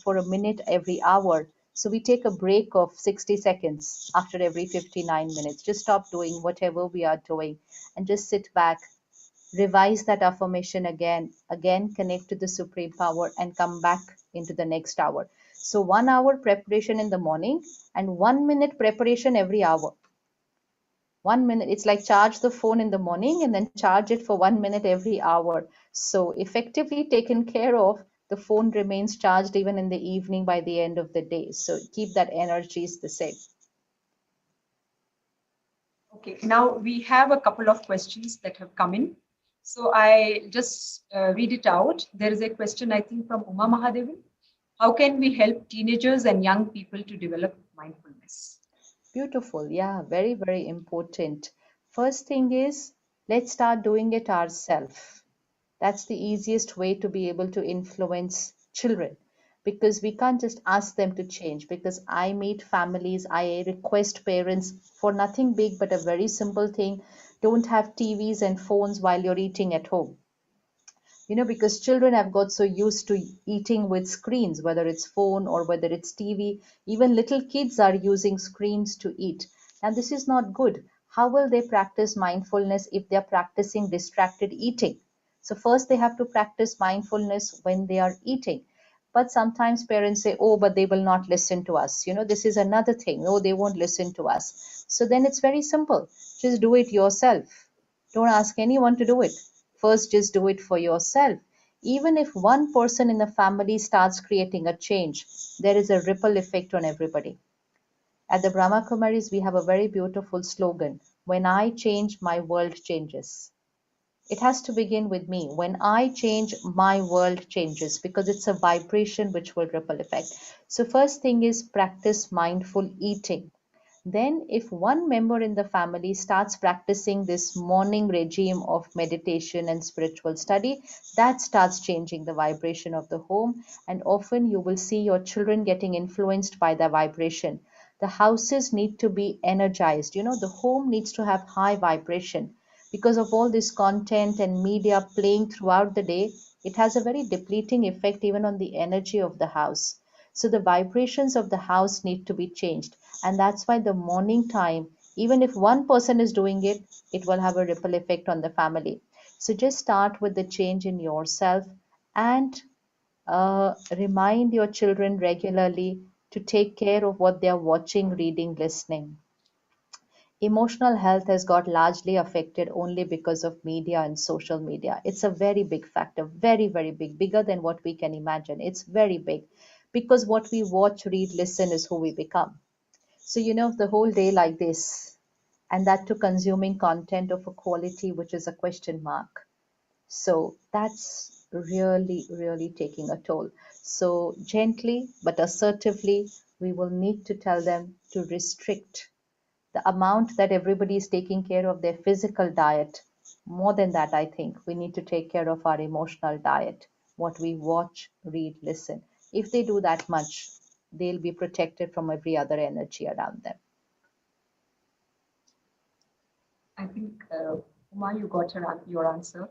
for a minute every hour. So we take a break of 60 seconds after every 59 minutes. Just stop doing whatever we are doing and just sit back, revise that affirmation again connect to the supreme power and come back into the next hour. So 1 hour preparation in the morning and 1 minute preparation every hour. 1 minute, it's like charge the phone in the morning and then charge it for 1 minute every hour. So effectively taken care of, the phone remains charged even in the evening by the end of the day. So keep that energy is the same. Okay, now we have a couple of questions that have come in. So I just read it out. There is a question, I think, from Uma Mahadevan. How can we help teenagers and young people to develop mindfulness? Beautiful. Yeah, very, very important. First thing is, let's start doing it ourselves. That's the easiest way to be able to influence children, because we can't just ask them to change. Because I meet families, I request parents for nothing big but a very simple thing: don't have TVs and phones while you're eating at home. Because children have got so used to eating with screens, whether it's phone or whether it's TV. Even little kids are using screens to eat, and this is not good. How will they practice mindfulness if they're practicing distracted eating? So first they have to practice mindfulness when they are eating. But sometimes parents say, oh, but they will not listen to us. This is another thing. No, they won't listen to us. So then it's very simple: just do it yourself. Don't ask anyone to do it. First, just do it for yourself. Even if one person in the family starts creating a change, there is a ripple effect on everybody. At the Brahma Kumaris, we have a very beautiful slogan: when I change, my world changes. It has to begin with me. When I change, my world changes, because it's a vibration which will ripple effect. So first thing is practice mindful eating. Then, if one member in the family starts practicing this morning regime of meditation and spiritual study, that starts changing the vibration of the home. And often you will see your children getting influenced by the vibration. The houses need to be energized. The home needs to have high vibration. Because of all this content and media playing throughout the day, it has a very depleting effect even on the energy of the house. So the vibrations of the house need to be changed. And that's why the morning time, even if one person is doing it, it will have a ripple effect on the family. So just start with the change in yourself, and remind your children regularly to take care of what they are watching, reading, listening. Emotional health has got largely affected only because of media and social media. It's a very big factor, very, very big, bigger than what we can imagine. It's very big, because what we watch, read, listen is who we become. So, the whole day like this, and that to consuming content of a quality which is a question mark. So that's really, really taking a toll. So gently but assertively, we will need to tell them to restrict the amount that everybody is taking care of their physical diet. More than that, I think we need to take care of our emotional diet, what we watch, read, listen. If they do that much, they'll be protected from every other energy around them. I think, Uma, you got your answer.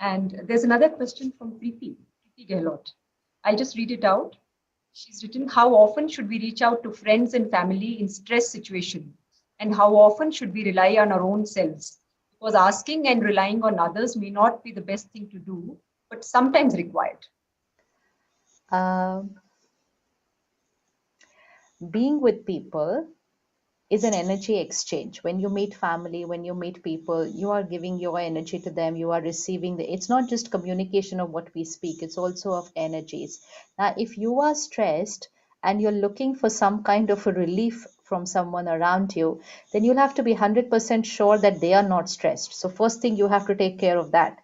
And there's another question from Preeti Gehlot. I'll just read it out. She's written, how often should we reach out to friends and family in stress situation? And how often should we rely on our own selves? Because asking and relying on others may not be the best thing to do, but sometimes required. Being with people is an energy exchange. When you meet family, when you meet people, you are giving your energy to them, you are receiving it's not just communication of what we speak, it's also of energies. Now if you are stressed and you're looking for some kind of a relief from someone around you, then you'll have to be 100% sure that they are not stressed. So first thing, you have to take care of that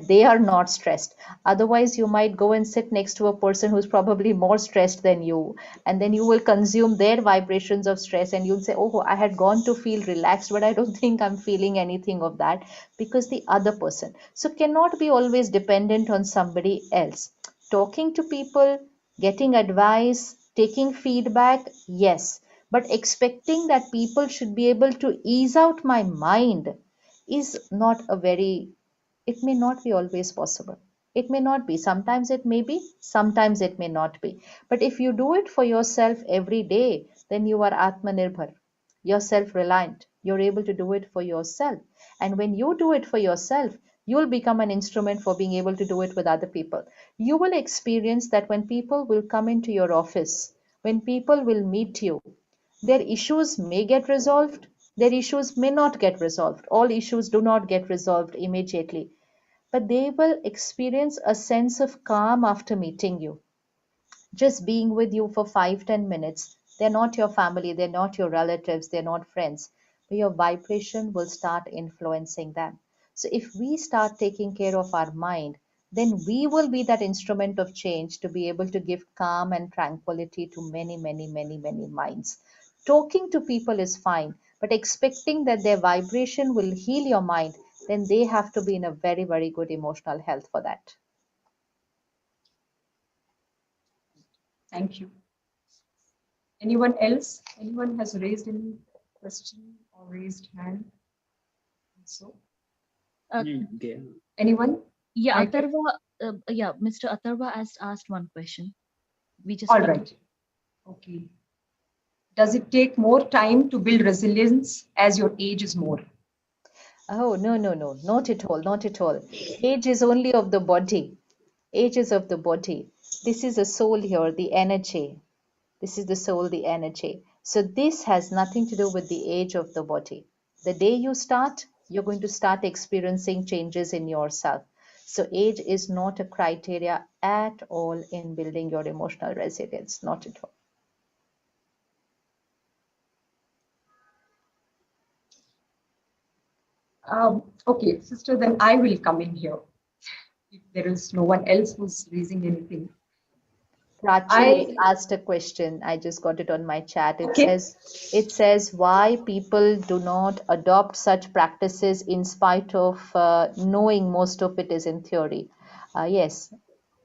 they are not stressed. Otherwise, you might go and sit next to a person who's probably more stressed than you, and then you will consume their vibrations of stress, and you'll say, oh, I had gone to feel relaxed, but I don't think I'm feeling anything of that, because the other person. So cannot be always dependent on somebody else. Talking to people, getting advice, taking feedback, yes, but expecting that people should be able to ease out my mind is not a very, it may not be always possible. It may not be. Sometimes it may be, sometimes it may not be. But if you do it for yourself every day, then you are Atmanirbhar. You're self reliant. You're able to do it for yourself. And when you do it for yourself, you'll become an instrument for being able to do it with other people. You will experience that when people will come into your office, when people will meet you, their issues may get resolved, their issues may not get resolved. All issues do not get resolved immediately, but they will experience a sense of calm after meeting you. Just being with you for 5-10 minutes. They're not your family, they're not your relatives, they're not friends, but your vibration will start influencing them. So if we start taking care of our mind, then we will be that instrument of change to be able to give calm and tranquility to many, many, many, many minds. Talking to people is fine, but expecting that their vibration will heal your mind, then they have to be in a very, very good emotional health for that. Thank you. Anyone else? Anyone has raised any question or raised hand? So, Uh, anyone? yeah, Michael? Atharva, Mr. Atharva asked one question. We just All need right. Okay. Does it take more time to build resilience as your age is more? Oh, no, no, no, not at all, not at all. Age is only of the body. Age is of the body. This is the soul here, the energy. This is the soul, the energy. So this has nothing to do with the age of the body. The day you start, you're going to start experiencing changes in yourself. So age is not a criteria at all in building your emotional resilience, not at all. Okay, sister, then I will come in here. If there is no one else who's raising anything. Prachi asked a question. I just got it on my chat. Okay. It says why people do not adopt such practices in spite of knowing most of it is in theory. Yes,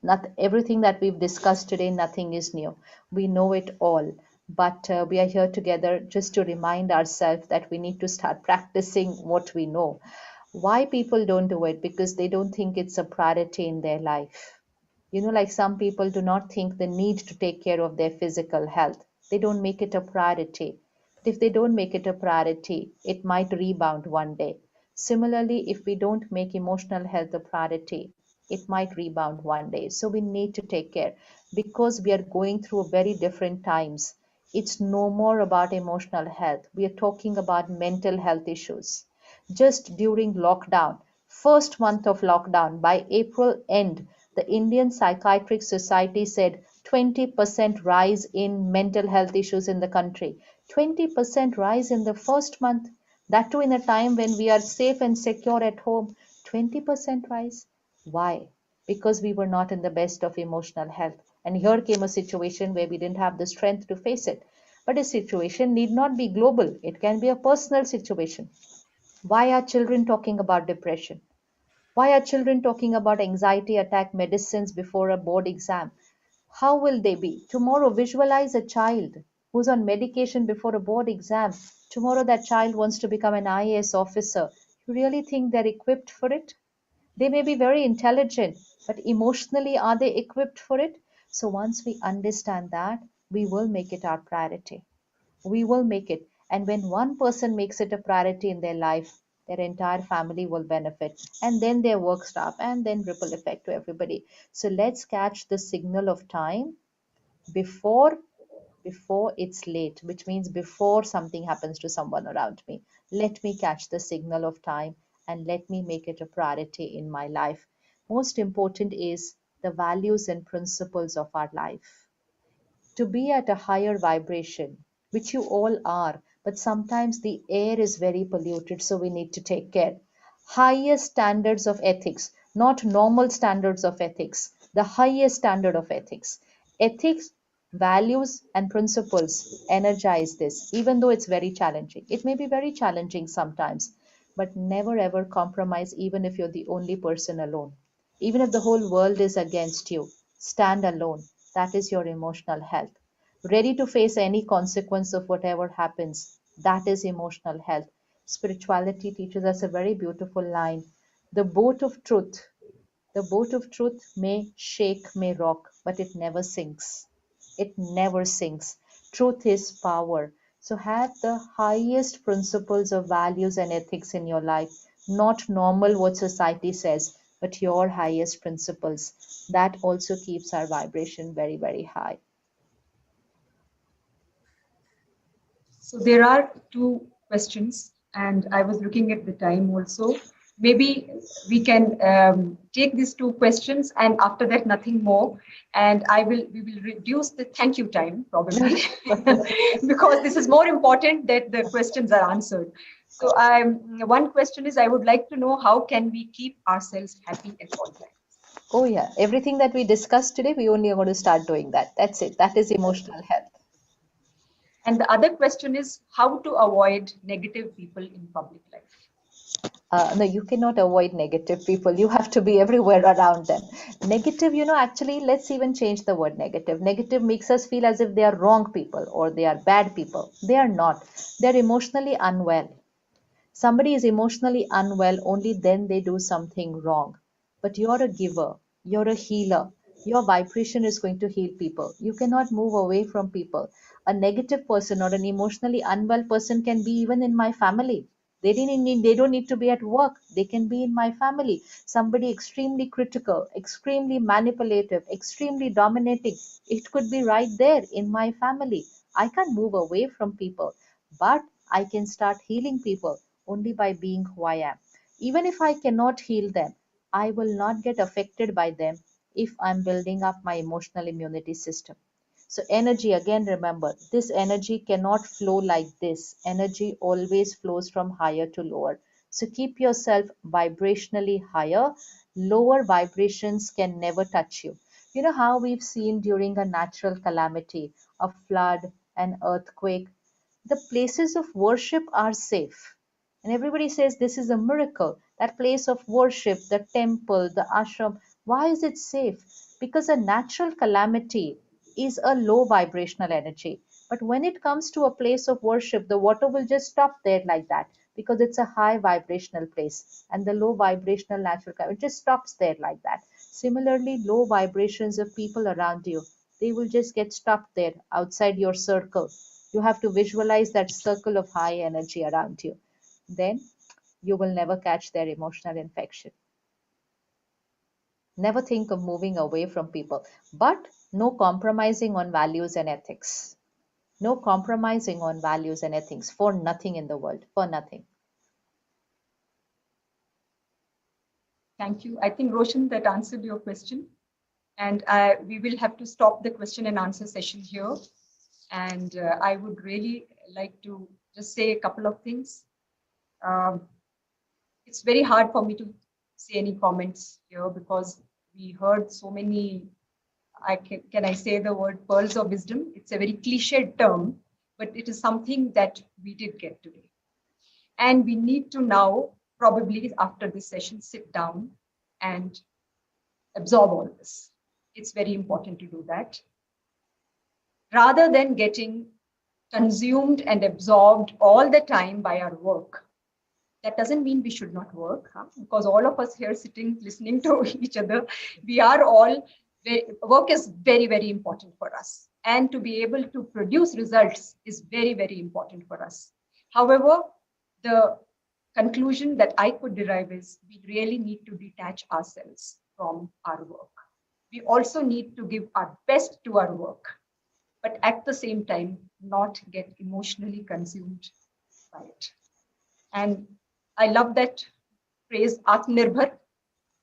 not everything that we've discussed today, nothing is new. We know it all, but we are here together just to remind ourselves that we need to start practicing what we know. Why people don't do it? Because they don't think it's a priority in their life. Like some people do not think the need to take care of their physical health. They don't make it a priority. But if they don't make it a priority, it might rebound one day. Similarly, if we don't make emotional health a priority, it might rebound one day. So we need to take care because we are going through very different times. It's no more about emotional health. We are talking about mental health issues. Just during lockdown, first month of lockdown, by April end, the Indian Psychiatric Society said 20% rise in mental health issues in the country. 20% rise in the first month. That too in a time when we are safe and secure at home. 20% rise. Why? Because we were not in the best of emotional health. And here came a situation where we didn't have the strength to face it. But a situation need not be global, it can be a personal situation. Why are children talking about depression? Why are children talking about anxiety attack medicines before a board exam? How will they be? Tomorrow, visualize a child who's on medication before a board exam. Tomorrow, that child wants to become an IAS officer. You really think they're equipped for it? They may be very intelligent, but emotionally, are they equipped for it? So, once we understand that, we will make it our priority. We will make it. And when one person makes it a priority in their life, their entire family will benefit. And then their work staff, and then ripple effect to everybody. So let's catch the signal of time before it's late, which means before something happens to someone around me. Let me catch the signal of time and let me make it a priority in my life. Most important is the values and principles of our life, to be at a higher vibration, which you all are, but sometimes the air is very polluted, so we need to take care. Highest standards of ethics, not normal standards of ethics, the highest standard of ethics. Ethics, values, and principles energize this, even though it's very challenging. It may be very challenging sometimes, but never ever compromise, even if you're the only person alone. Even if the whole world is against you, stand alone. That is your emotional health. Ready to face any consequence of whatever happens. That is emotional health. Spirituality teaches us a very beautiful line. The boat of truth, the boat of truth may shake, may rock, but it never sinks. It never sinks. Truth is power. So have the highest principles of values and ethics in your life, not normal what society says, but your highest principles. That also keeps our vibration very, very high. So there are two questions, and I was looking at the time also. Maybe we can take these two questions, and after that, nothing more. And we will reduce the thank you time probably because this is more important that the questions are answered. So one question is, I would like to know how can we keep ourselves happy at all times? Oh, yeah. Everything that we discussed today, we only are going to start doing that. That's it. That is emotional health. And the other question is how to avoid negative people in public life. No, you cannot avoid negative people. You have to be everywhere around them. Negative, actually, let's even change the word negative. Negative makes us feel as if they are wrong people or they are bad people. They are not. They're emotionally unwell. Somebody is emotionally unwell only then they do something wrong. But you're a giver, you're a healer. Your vibration is going to heal people. You cannot move away from people. A negative person or an emotionally unwell person can be even in my family. They don't need to be at work. They can be in my family. Somebody extremely critical, extremely manipulative, extremely dominating. It could be right there in my family. I can't move away from people, but I can start healing people only by being who I am. Even if I cannot heal them, I will not get affected by them if I'm building up my emotional immunity system. So, energy, again, remember, this energy cannot flow like this. Energy always flows from higher to lower. So, keep yourself vibrationally higher. Lower vibrations can never touch you. You know how we've seen during a natural calamity, a flood, an earthquake, the places of worship are safe. And everybody says this is a miracle. That place of worship, the temple, the ashram, why is it safe? Because a natural calamity is a low vibrational energy. But when it comes to a place of worship, the water will just stop there like that because it's a high vibrational place. And the low vibrational natural calamity just stops there like that. Similarly, low vibrations of people around you, they will just get stopped there outside your circle. You have to visualize that circle of high energy around you. Then you will never catch their emotional infection. Never think of moving away from people, but no compromising on values and ethics. No compromising on values and ethics for nothing in the world, for nothing. Thank you. I think, Roshan, that answered your question. And we will have to stop the question and answer session here. And I would really like to just say a couple of things. It's very hard for me to say any comments here because we heard so many, can I say the word pearls of wisdom? It's a very cliched term, but it is something that we did get today. And we need to now, probably after this session, sit down and absorb all this. It's very important to do that. Rather than getting consumed and absorbed all the time by our work. That doesn't mean we should not work, because all of us here sitting, listening to each other, we are all, work is very, very important for us. And to be able to produce results is very, very important for us. However, the conclusion that I could derive is we really need to detach ourselves from our work. We also need to give our best to our work, but at the same time, not get emotionally consumed by it. And I love that phrase, Atmanirbhar.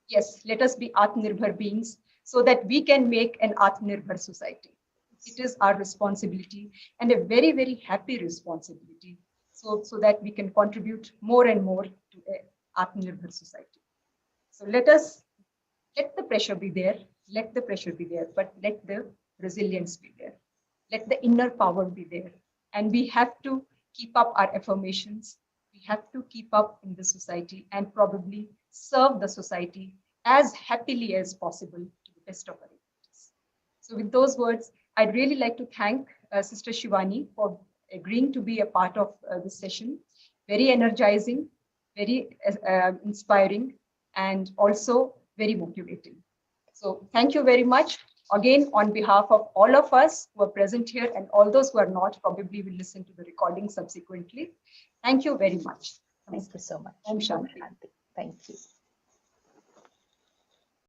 Yes, let us be Atmanirbhar beings so that we can make an Atmanirbhar society. It is our responsibility and a very, very happy responsibility so that we can contribute more and more to an Atmanirbhar society. So let the pressure be there, but let the resilience be there. Let the inner power be there. And we have to keep up our affirmations. We have to keep up in the society and probably serve the society as happily as possible to the best of our abilities. So with those words, I'd really like to thank Sister Shivani for agreeing to be a part of this session. Very energizing, very inspiring, and also very motivating. So thank you very much. Again, on behalf of all of us who are present here and all those who are not, probably will listen to the recording subsequently. Thank you very much. Thank you so much. Om Shanti. Thank you.